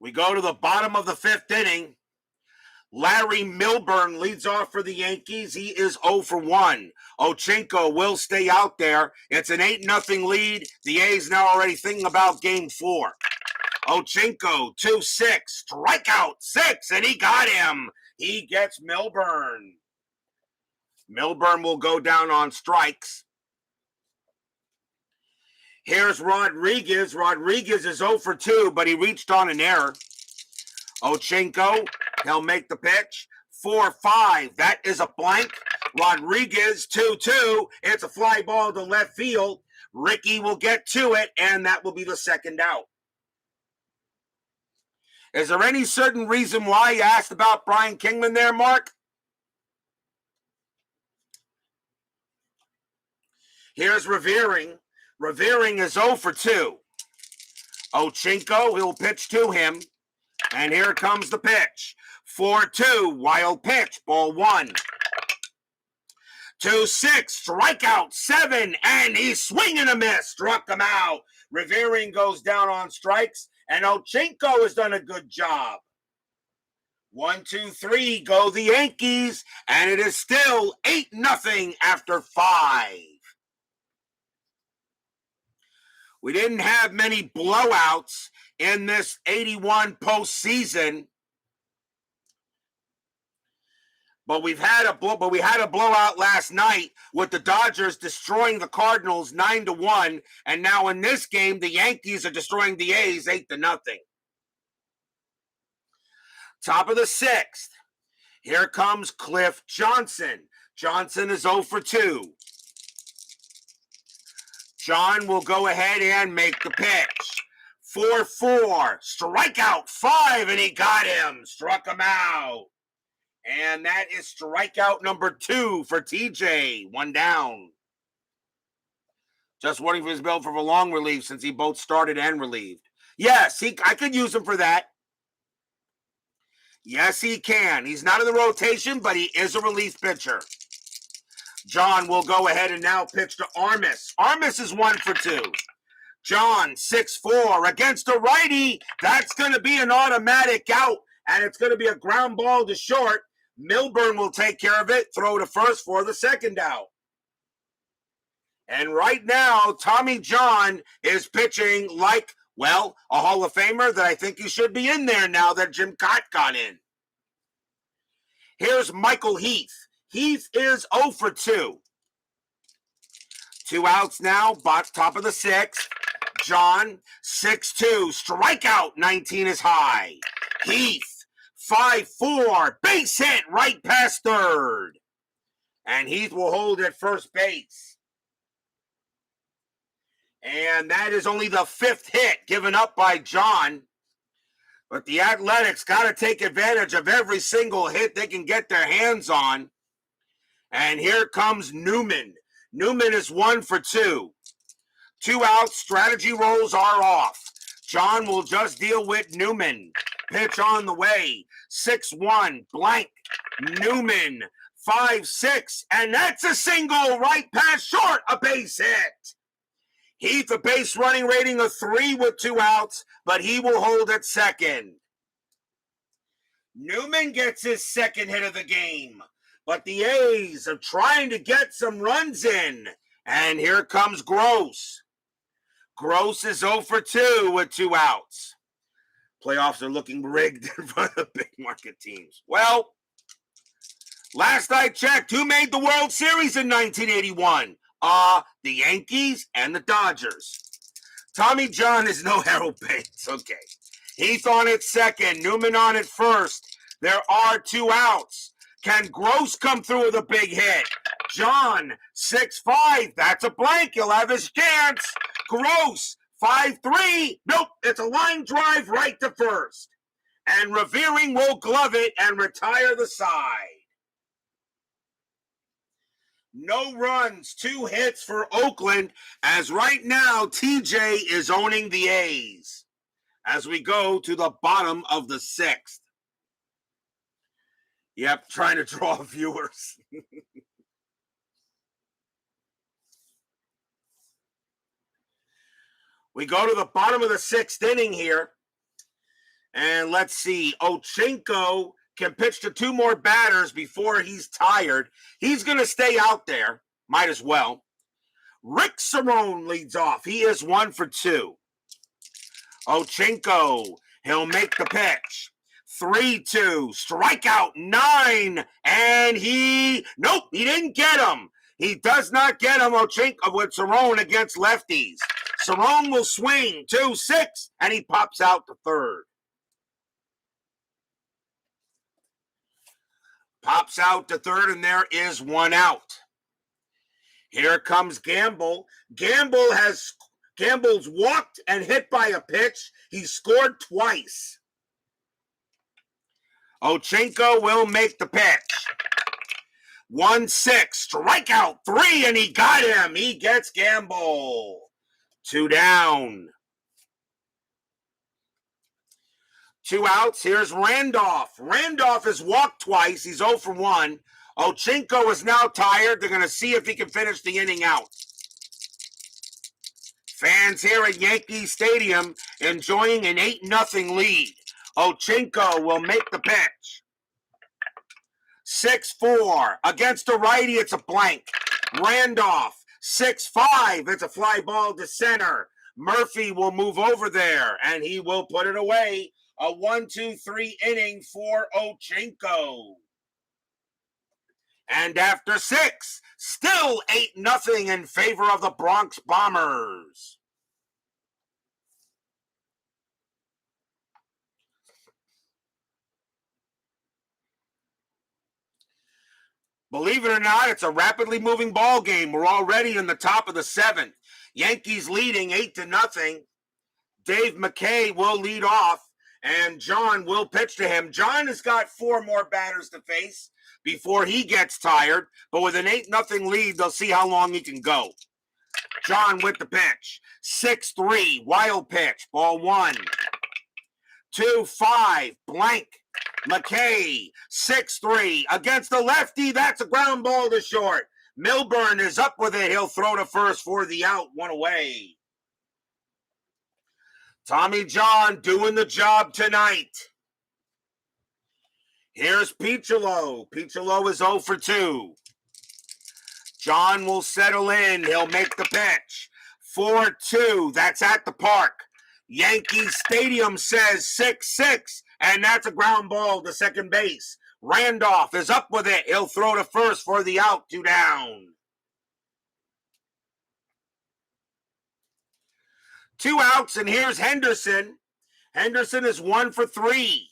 We go to the bottom of the 5th inning. Larry Milburn leads off for the Yankees. He is 0 for 1. Ochenko will stay out there. It's an 8-0 lead. The A's now already thinking about Game 4. Ochenko, 2-6, strikeout 6, and he got him. He gets Milburn. Milburn will go down on strikes. Here's Rodriguez. Rodriguez is 0 for 2, but he reached on an error. Ochenko, he'll make the pitch. 4-5, that is a blank. Rodriguez, 2-2. It's a fly ball to left field. Ricky will get to it, and that will be the second out. Is there any certain reason why you asked about Brian Kingman there, Mark? Here's Revering. Revering is 0 for 2. Ochinko, he'll pitch to him. And here comes the pitch. 4-2, wild pitch, ball 1. 2-6, strikeout 7, and he's swinging a miss. Struck him out. Revering goes down on strikes, and Ochinko has done a good job. 1-2-3, go the Yankees, and it is still 8-0 after 5. We didn't have many blowouts in this 81 postseason, but we had a blowout last night with the Dodgers destroying the Cardinals 9-1, and now in this game the Yankees are destroying the A's 8-0. Top of the 6th. Here comes Cliff Johnson. Johnson is 0 for 2. John will go ahead and make the pitch. 4-4, strikeout 5, and he got him. Struck him out. And that is strikeout number 2 for TJ. 1 down. Just waiting for his bill for a long relief since he both started and relieved. Yes, I could use him for that. Yes, he can. He's not in the rotation, but he is a relief pitcher. John will go ahead and now pitch to Armas. Armas is 1 for 2. John, 6-4 against a righty. That's going to be an automatic out, and it's going to be a ground ball to short. Milburn will take care of it, throw to first for the 2nd out. And right now, Tommy John is pitching like, well, a Hall of Famer that I think he should be in there now that Jim Cott got in. Here's Michael Heath. Heath is 0 for 2. 2 outs now, top of the 6th. John, 6-2, strikeout 19 is high. Heath, 5-4, base hit right past third. And Heath will hold at first base. And that is only the 5th hit given up by John. But the Athletics got to take advantage of every single hit they can get their hands on. And here comes Newman. Newman is 1 for 2. 2 outs, strategy rolls are off. John will just deal with Newman. Pitch on the way. 6-1, blank. Newman, 5-6, and that's a single right past short, a base hit. Heath, a base running rating of 3 with 2 outs, but he will hold at second. Newman gets his 2nd hit of the game, but the A's are trying to get some runs in, and here comes Gross. Gross is 0 for 2 with 2 outs. Playoffs are looking rigged for the big market teams. Well, last I checked, who made the World Series in 1981? The Yankees and the Dodgers. Tommy John is no Harold Bates. Okay. Heath on it 2nd, Newman on it 1st. There are 2 outs. Can Gross come through with a big hit? John, 6-5. That's a blank. He'll have his chance. Gross, 5-3. Nope, it's a line drive right to first. And Revering will glove it and retire the side. No runs, 2 hits for Oakland, as right now TJ is owning the A's. As we go to the bottom of the 6th. Yep, trying to draw viewers. We go to the bottom of the 6th inning here. And let's see, Ochinko can pitch to 2 more batters before he's tired. He's going to stay out there. Might as well. Rick Cerone leads off. He is 1 for 2. Ochinko, he'll make the pitch. 3-2, strikeout 9, and he didn't get him. He does not get him, Ochinko, with Cerone against lefties. Cerone will swing 2-6, and he pops out to third. Pops out to third, and there is 1 out. Here comes Gamble. Gamble's walked and hit by a pitch. He scored twice. Ochinko will make the pitch. 1-6, strikeout 3, and he got him. He gets Gamble. 2 down. 2 outs. Here's Randolph. Randolph has walked twice. He's 0 for 1. Ochinko is now tired. They're going to see if he can finish the inning out. Fans here at Yankee Stadium enjoying an 8-0 lead. Ochinko will make the pitch. 6-4. Against a righty, it's a blank. Randolph, 6-5. It's a fly ball to center. Mumphrey will move over there, and he will put it away. A 1-2-3 inning for Ochinko. And after 6, still 8-0 in favor of the Bronx Bombers. Believe it or not, it's a rapidly moving ball game. We're already in the top of the 7th. Yankees leading 8-0. Dave McKay will lead off, and John will pitch to him. John has got 4 more batters to face before he gets tired, but with an 8-0 lead, they'll see how long he can go. John with the pitch. 6-3, wild pitch, ball 1. 2-5, blank. McKay, 6-3, against the lefty, that's a ground ball to short. Milburn is up with it. He'll throw to first for the out, 1 away. Tommy John doing the job tonight. Here's Piccolo. Piccolo is 0 for 2. John will settle in. He'll make the pitch. 4-2. That's at the park. Yankee Stadium says 6-6, and that's a ground ball to second base. Randolph is up with it. He'll throw to first for the out, 2 down. 2 outs, and here's Henderson. Henderson is 1 for 3.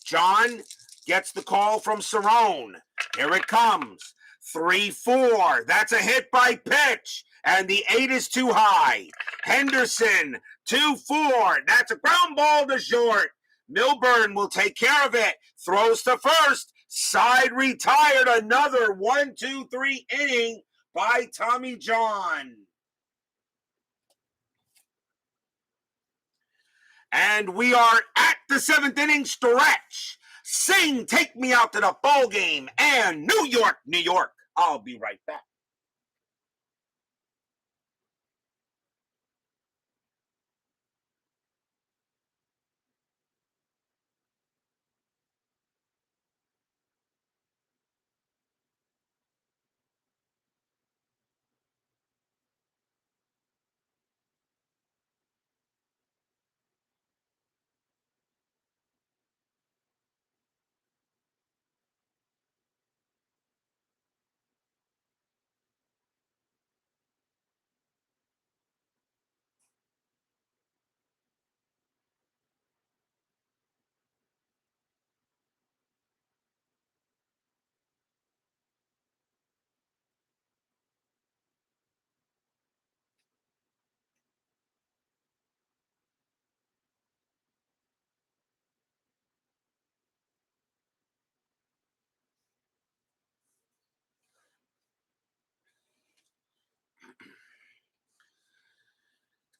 John gets the call from Cerrone. Here it comes. 3-4. That's a hit by pitch, and the 8 is too high. Henderson, 2-4. That's a ground ball to short. Milburn will take care of it. Throws to first. Side retired. Another 1-2-3 inning by Tommy John. And we are at the 7th inning stretch. Sing, Take Me Out to the Ball Game, and New York, New York. I'll be right back.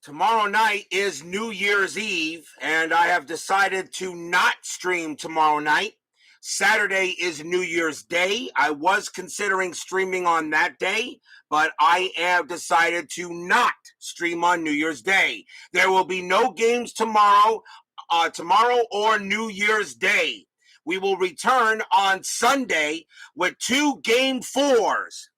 Tomorrow night is New Year's Eve, and I have decided to not stream tomorrow night. Saturday is New Year's Day. I was considering streaming on that day, but I have decided to not stream on New Year's Day. There will be no games tomorrow or New Year's Day. We will return on Sunday with 2 Game 4s.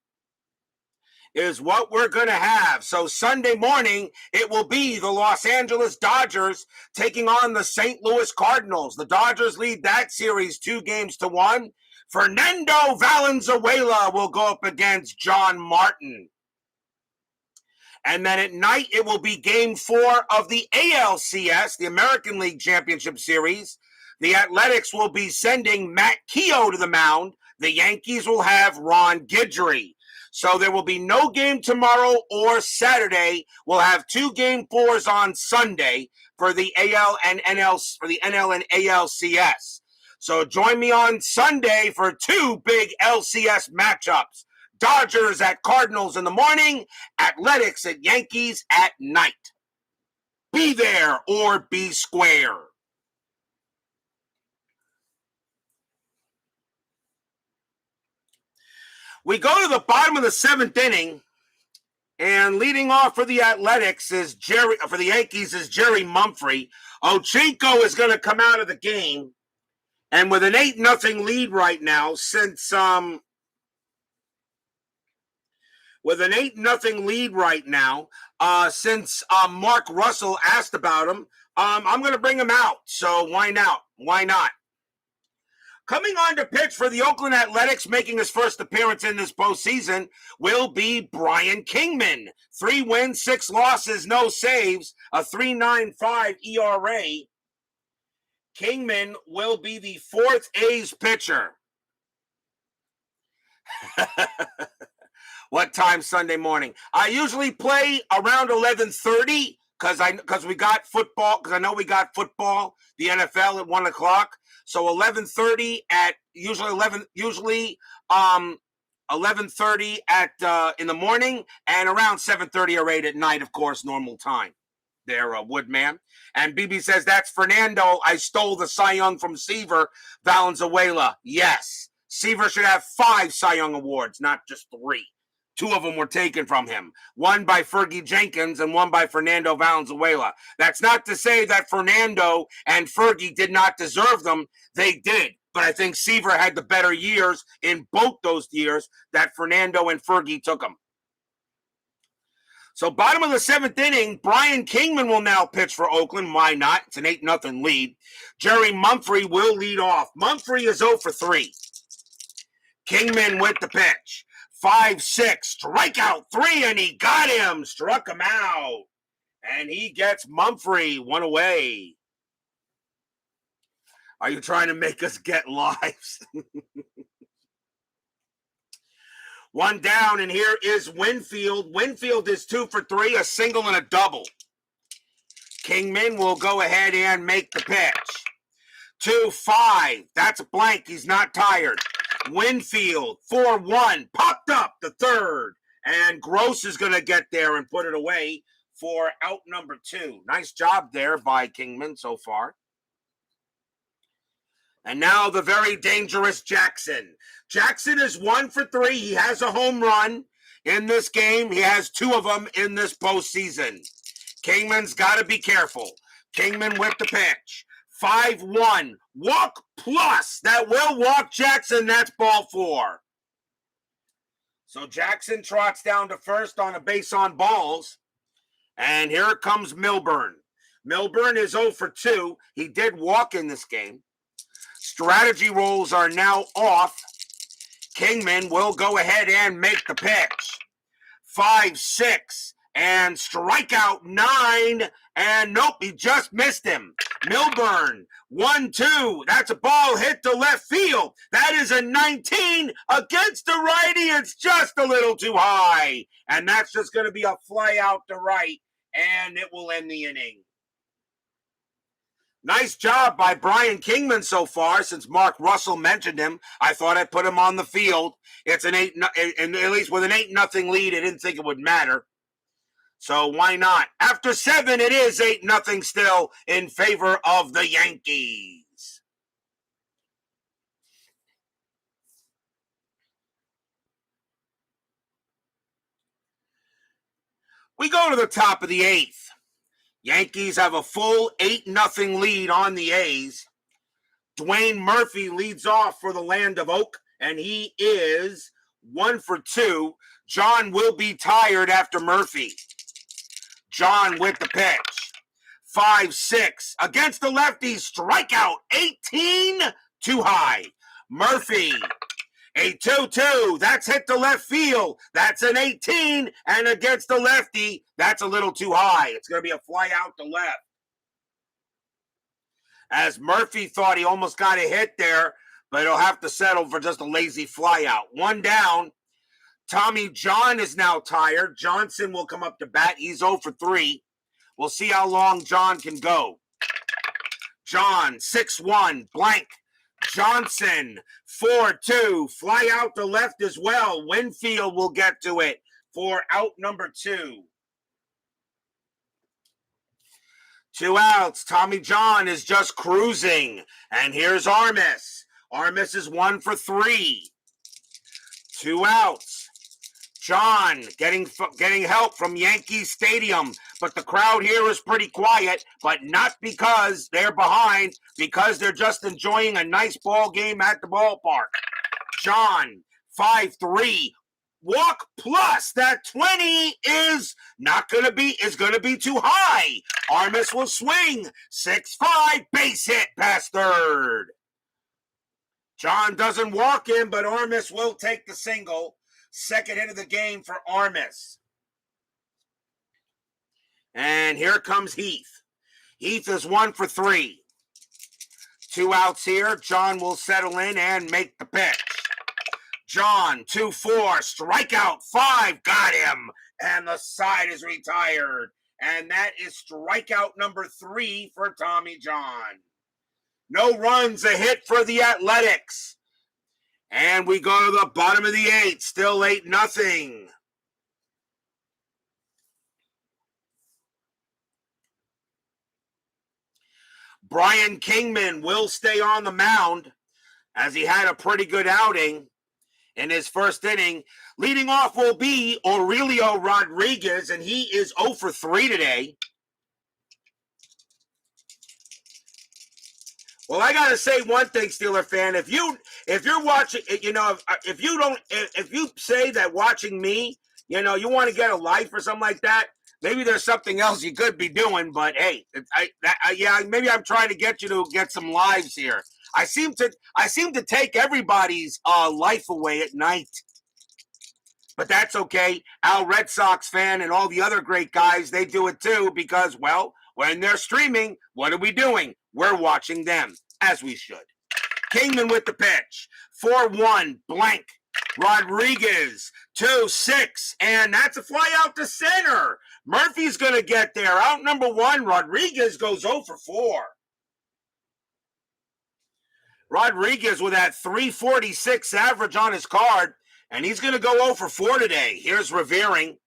Is what we're going to have. So Sunday morning, it will be the Los Angeles Dodgers taking on the St. Louis Cardinals. The Dodgers lead that series 2-1. Fernando Valenzuela will go up against John Martin. And then at night, it will be Game 4 of the ALCS, the American League Championship Series. The Athletics will be sending Matt Keogh to the mound. The Yankees will have Ron Guidry. So there will be no game tomorrow or Saturday. We'll have 2 Game 4s on Sunday for the NL and ALCS. So join me on Sunday for 2 big LCS matchups. Dodgers at Cardinals in the morning, Athletics at Yankees at night. Be there or be square. We go to the bottom of the 7th inning, and leading off for the Athletics is for the Yankees is Jerry Mumphrey. Ochinko is going to come out of the game, and with an 8-0 lead right now, since Mark Russell asked about him, I'm going to bring him out. So why not? Why not? Coming on to pitch for the Oakland Athletics, making his first appearance in this postseason, will be Brian Kingman. 3 wins, 6 losses, no saves, a 3.95 ERA. Kingman will be the 4th A's pitcher. What time Sunday morning? I usually play around 11:30 because we got football. Because I know we got football, the NFL at 1 o'clock. So 11:30 at usually 11:30 at in the morning, and around 7:30 or 8 at night, of course, normal time. There, Woodman. And BB says, that's Fernando. I stole the Cy Young from Seaver, Valenzuela. Yes. Seaver should have 5 Cy Young awards, not just 3. 2 of them were taken from him. 1 by Fergie Jenkins and 1 by Fernando Valenzuela. That's not to say that Fernando and Fergie did not deserve them. They did. But I think Seaver had the better years in both those years that Fernando and Fergie took them. So bottom of the 7th inning, Brian Kingman will now pitch for Oakland. Why not? It's an 8-0 lead. Jerry Mumphrey will lead off. Mumphrey is 0 for 3. Kingman with the pitch. 5-6, strikeout 3, and he got him. Struck him out. And he gets Mumphrey 1 away. Are you trying to make us get lives? 1 down, and here is Winfield. Winfield is 2 for 3, a single and a double. Kingman will go ahead and make the pitch. 2-5. That's a blank. He's not tired. Winfield, 4-1. Popped up the 3rd. And Gross is going to get there and put it away for out number 2. Nice job there by Kingman so far. And now the very dangerous Jackson. Jackson is 1 for 3. He has a home run in this game. He has 2 of them in this postseason. Kingman's got to be careful. Kingman with the pitch. 5-1. Walk plus. That will walk Jackson. That's ball 4. So Jackson trots down to first on a base on balls. And here comes Milburn. Milburn is 0 for 2. He did walk in this game. Strategy rolls are now off. Kingman will go ahead and make the pitch. 5-6 and strikeout 9. And nope, he just missed him. Milburn, 1-2. That's a ball hit to left field. That is a 19 against the righty. It's just a little too high. And that's just going to be a fly out to right. And it will end the inning. Nice job by Brian Kingman so far. Since Mark Russell mentioned him, I thought I'd put him on the field. It's an 8, and at least with an 8-0 lead, I didn't think it would matter. So why not? After 7, it is 8-0 still in favor of the Yankees. We go to the top of the 8th. Yankees have a full 8-0 lead on the A's. Dwayne Murphy leads off for the Land of Oak, and he is 1 for 2. John will be tired after Murphy. John with the pitch. 5-6 against the lefty. Strikeout 18. Too high. Murphy. A 2-2. That's hit to left field. That's an 18. And against the lefty, that's a little too high. It's going to be a fly out to left. As Murphy thought he almost got a hit there, but he'll have to settle for just a lazy fly out. 1 down. Tommy John is now tired. Johnson will come up to bat. He's 0 for 3. We'll see how long John can go. John, 6-1, blank. Johnson, 4-2. Fly out to left as well. Winfield will get to it for out number 2. 2 outs. Tommy John is just cruising. And here's Armas. Armas is 1 for 3. 2 outs. John getting help from Yankee Stadium, but the crowd here is pretty quiet, but not because they're behind, because they're just enjoying a nice ball game at the ballpark. John, 5-3. Walk plus that 20 is going to be too high. Armas will swing. 6-5, base hit past third. John doesn't walk in, but Armas will take the single. Second hit of the game for Armas. And here comes Heath. Heath is 1 for 3. 2 outs here. John will settle in and make the pitch. John, 2-4, strikeout 5, got him. And the side is retired. And that is strikeout number 3 for Tommy John. No runs, a hit for the Athletics. And we go to the bottom of the 8th, still 8-0. Brian Kingman will stay on the mound as he had a pretty good outing in his first inning. Leading off will be Aurelio Rodriguez, and he is 0 for 3 today. Well, I gotta say one thing, Steeler fan. If you're watching, if you say that watching me, you want to get a life or something like that, maybe there's something else you could be doing. But hey, maybe I'm trying to get you to get some lives here. I seem to take everybody's life away at night. But that's okay. Al Red Sox fan and all the other great guys, they do it too because, well, when they're streaming, what are we doing? We're watching them, as we should. Kingman with the pitch. 4-1, blank. Rodriguez, 2-6, and that's a fly out to center. Murphy's going to get there. Out number 1, Rodriguez goes 0 for 4. Rodriguez with that 346 average on his card, and he's going to go 0 for 4 today. Here's Revering.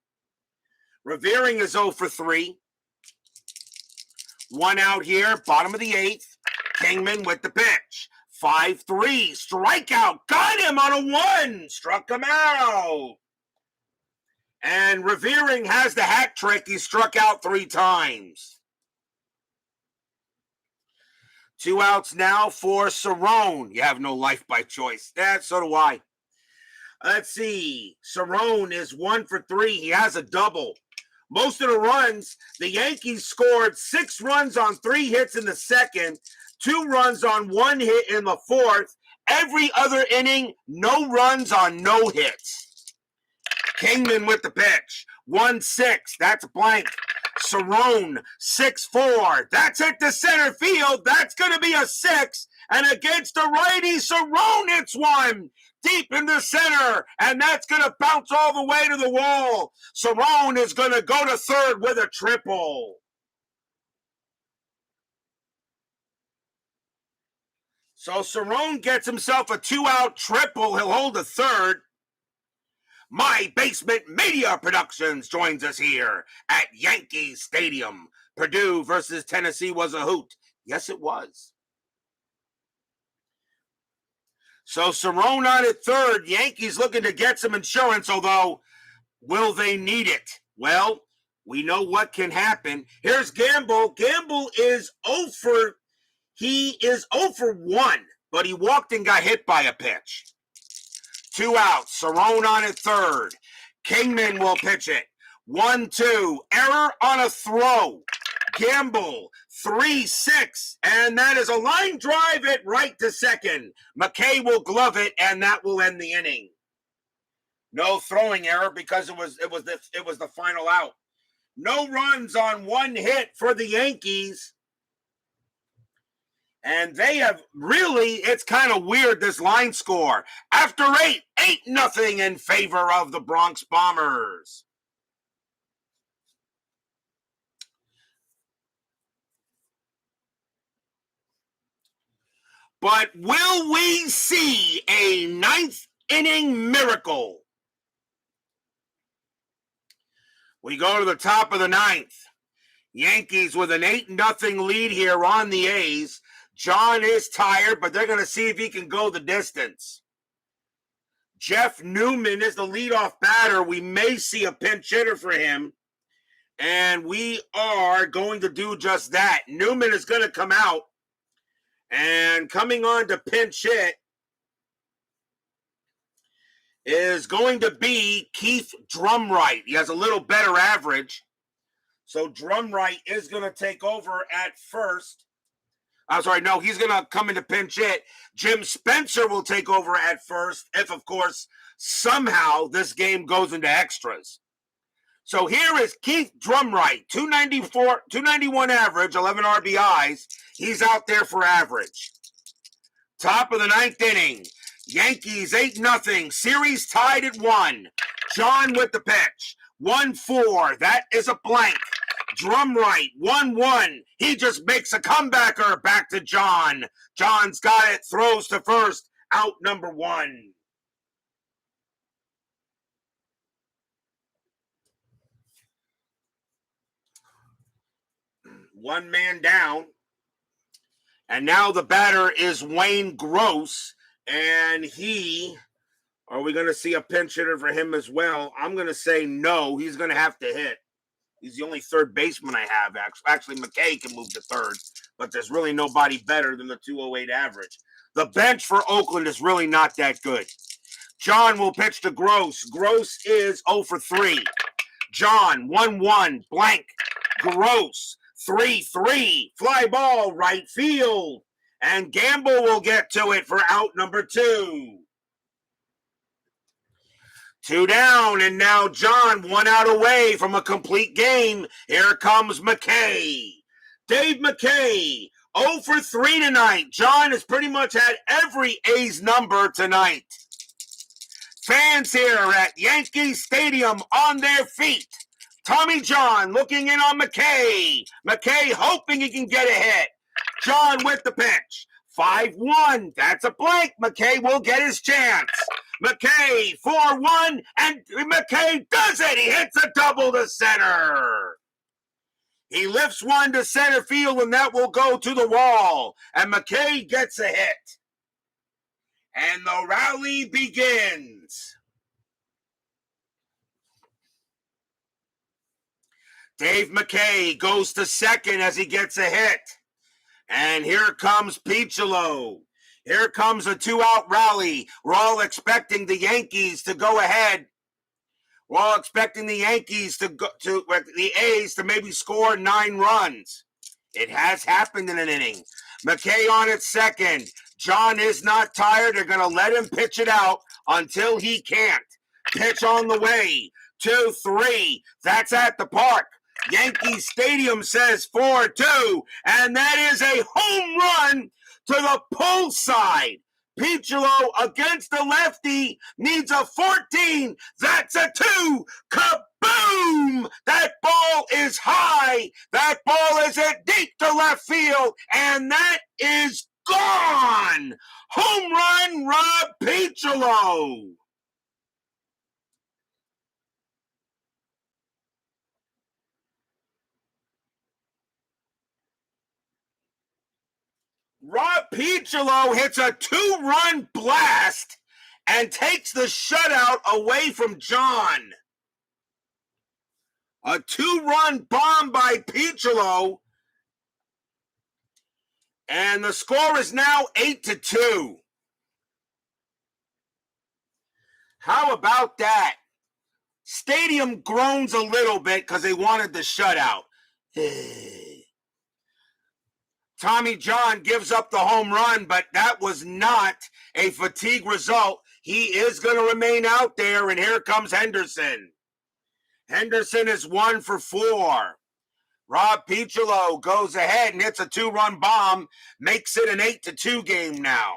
Revering is 0 for 3. 1 out here, bottom of the 8th. Kingman with the pitch. 5-3, strikeout, got him on a 1, struck him out. And Revering has the hat trick. He struck out 3 times. 2 outs now for Cerrone. You have no life by choice. So do I. Let's see. Cerrone is 1 for 3. He has a double. Most of the runs, the Yankees scored 6 runs on 3 hits in the second, 2 runs on 1 hit in the fourth. Every other inning, no runs on no hits. Kingman with the pitch. 1-6. That's blank. Cerrone, 6-4. That's hit to center field. That's going to be a 6. And against the righty, Cerrone hits one deep in the center. And that's going to bounce all the way to the wall. Cerrone is going to go to third with a triple. So Cerrone gets himself a 2-out triple. He'll hold a third. My Basement Media Productions joins us here at Yankee Stadium. Purdue versus Tennessee was a hoot. Yes, it was. So Cerrone on at third. Yankees looking to get some insurance, although will they need it? Well, we know what can happen. Here's Gamble. Gamble is 0 for 1, but he walked and got hit by a pitch. 2 outs. Cerrone on at third. Kingman will pitch it. 1-2. Error on a throw. Gamble. 3-6. And that is a line drive at right to second. McKay will glove it, and that will end the inning. No throwing error because it was the final out. No runs on 1 hit for the Yankees. And they have really, it's kind of weird, this line score. After 8-0 in favor of the Bronx Bombers. But will we see a ninth inning miracle? We go to the top of the ninth. Yankees with an 8-0 lead here on the A's. John is tired, but they're going to see if he can go the distance. Jeff Newman is the leadoff batter. We may see a pinch hitter for him, and we are going to do just that. Newman is going to come out, and coming on to pinch hit is going to be Keith Drumright. He has a little better average. So Drumright is going to take over at first. I'm sorry, no, he's going to come into pinch hit. Jim Spencer will take over at first if, of course, somehow this game goes into extras. So here is Keith Drumright, 291 average, 11 RBIs. He's out there for average. Top of the ninth inning. Yankees 8-0. Series tied at 1. John with the pitch. 1-4. That is a blank. Drumright, 1-1. He just makes a comebacker back to John. John's got it, throws to first, out number 1. One man down. And now the batter is Wayne Gross. And are we going to see a pinch hitter for him as well? I'm going to say no. He's going to have to hit. He's the only third baseman I have. Actually, McKay can move to third, but there's really nobody better than the 208 average. The bench for Oakland is really not that good. John will pitch to Gross. Gross is 0 for 3. John, 1-1, blank. Gross, 3-3, fly ball, right field. And Gamble will get to it for out number 2. 2 down, and now John 1 out away from a complete game. Here comes McKay. Dave McKay, 0 for 3 tonight. John has pretty much had every A's number tonight. Fans here at Yankee Stadium on their feet. Tommy John looking in on McKay. McKay hoping he can get a hit. John with the pitch. 5-1. That's a blank. McKay will get his chance. McKay, 4-1, and McKay does it. He hits a double to center. He lifts one to center field, and that will go to the wall. And McKay gets a hit. And the rally begins. Dave McKay goes to second as he gets a hit. And here comes Piccolo. Here comes a 2-out rally. We're all expecting the Yankees to go ahead. We're all expecting the Yankees the A's to maybe score 9 runs. It has happened in an inning. McKay on at second. John is not tired. They're going to let him pitch it out until he can't. Pitch on the way. 2-3. That's at the park. Yankee Stadium says 4-2. And that is a home run to the pull side. Piccolo against the lefty needs a 14. That's a 2. Kaboom! That ball is high. That ball is hit deep to left field. And that is gone. Home run, Rob Piccolo. Rob Piccolo hits a 2-run blast and takes the shutout away from John. A 2-run bomb by Piccolo. And the score is now 8-2. How about that? Stadium groans a little bit because they wanted the shutout. Tommy John gives up the home run, but that was not a fatigue result. He is going to remain out there, and here comes Henderson. Henderson is 1 for 4. Rob Piccolo goes ahead and hits a 2-run bomb, makes it an 8-2 game now.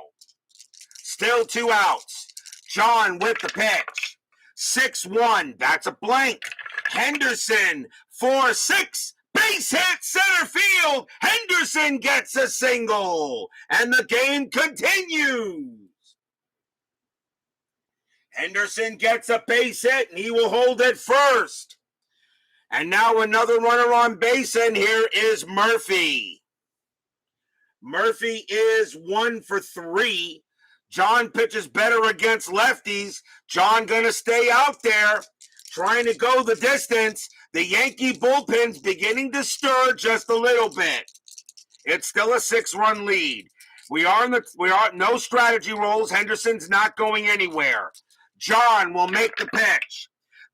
Still 2 outs. John with the pitch. 6-1. That's a blank. Henderson 4-6. Base hit center field. Henderson gets a single. And the game continues. Henderson gets a base hit, and he will hold it first. And now another runner on base, and here is Mumphrey. Mumphrey is 1 for 3. John pitches better against lefties. John gonna stay out there, trying to go the distance. The Yankee bullpen's beginning to stir just a little bit. It's still a 6-run lead. We are no strategy rolls. Henderson's not going anywhere. John will make the pitch.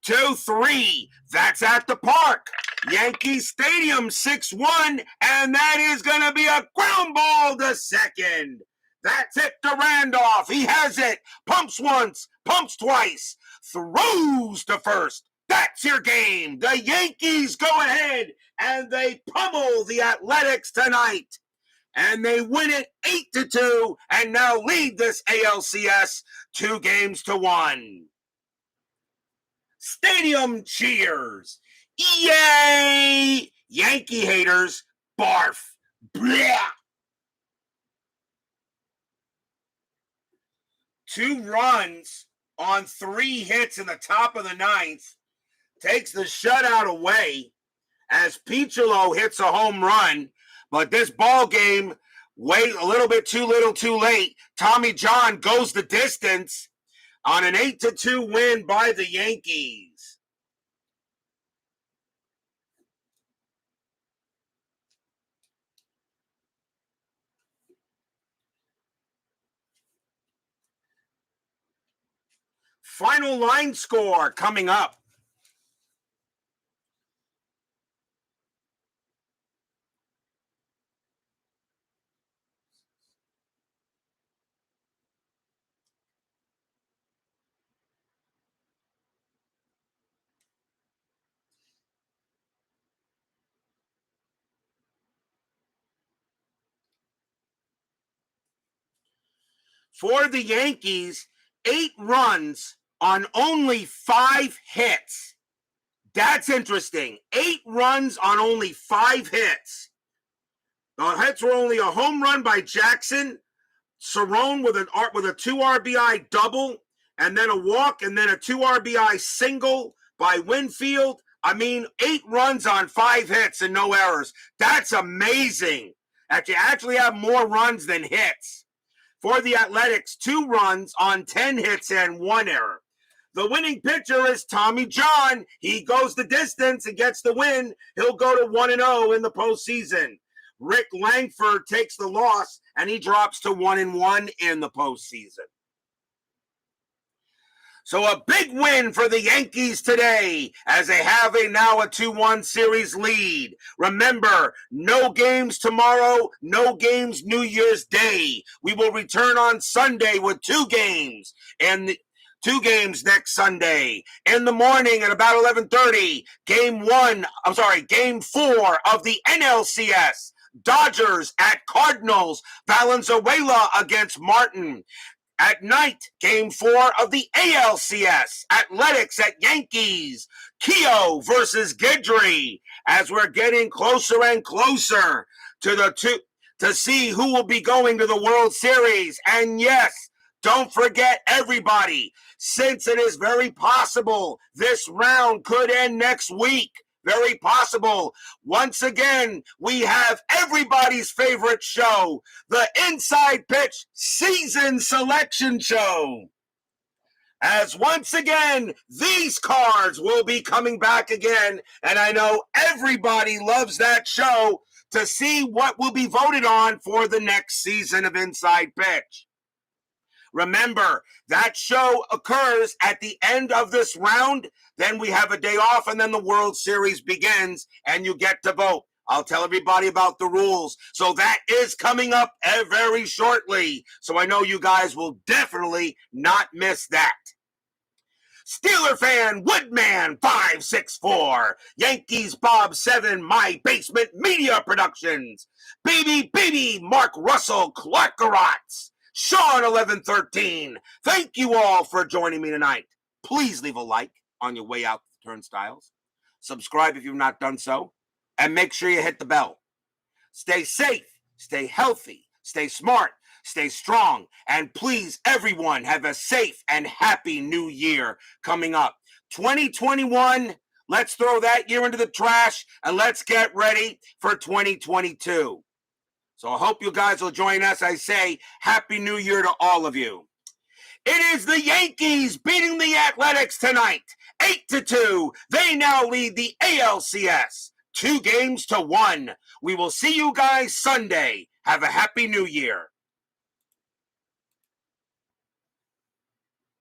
2-3. That's at the park. Yankee Stadium 6-1, and that is going to be a ground ball to second. That's it to Randolph. He has it. Pumps once, pumps twice, throws to first. That's your game. The Yankees go ahead, and they pummel the Athletics tonight. And they win it 8-2, and now lead this ALCS 2-1. Stadium cheers. Yay! Yankee haters, barf. Blah. 2 runs on 3 hits in the top of the 9th. Takes the shutout away as Piccolo hits a home run. But this ball game, wait a little bit too little too late. Tommy John goes the distance on an 8-2 win by the Yankees. Final line score coming up. For the Yankees, 8 runs on only 5 hits. That's interesting. 8 runs on only 5 hits. The hits were only a home run by Jackson, Cerrone with a 2 RBI double, and then a walk, and then a 2 RBI single by Winfield. I mean, 8 runs on 5 hits and no errors. That's amazing. That you actually have more runs than hits. For the Athletics, 2 runs on 10 hits and 1 error. The winning pitcher is Tommy John. He goes the distance and gets the win. He'll go to 1-0 in the postseason. Rick Langford takes the loss, and he drops to 1-1 in the postseason. So a big win for the Yankees today as they have now a 2-1 series lead. Remember, no games tomorrow, no games New Year's Day. We will return on Sunday with 2 games, and 2 games next Sunday. In the morning at about 11:30, Game 4 of the NLCS. Dodgers at Cardinals, Valenzuela against Martin. At night, Game 4 of the ALCS, Athletics at Yankees, Keogh versus Guidry, as we're getting closer and closer to see who will be going to the World Series. And yes, don't forget everybody, since it is very possible this round could end next week. Very possible. Once again, we have everybody's favorite show, the Inside Pitch Season Selection Show. As once again, these cards will be coming back again, and I know everybody loves that show to see what will be voted on for the next season of Inside Pitch. Remember, that show occurs at the end of this round. Then we have a day off, and then the World Series begins, and you get to vote. I'll tell everybody about the rules. So that is coming up very shortly. So I know you guys will definitely not miss that. Steeler fan Woodman 564, Yankees Bob 7, My Basement Media Productions, Baby Mark Russell Clark Garotz, Sean 1113. Thank you all for joining me tonight. Please leave a like on your way out the turnstiles. Subscribe if you've not done so. and make sure you hit the bell. Stay safe, stay healthy, stay smart, stay strong, and please, everyone, have a safe and happy new year coming up. 2021, let's throw that year into the trash and let's get ready for 2022. So I hope you guys will join us. I say Happy New Year to all of you. It is the Yankees beating the Athletics tonight, 8-2. They now lead the ALCS, 2-1. We will see you guys Sunday. Have a Happy New Year.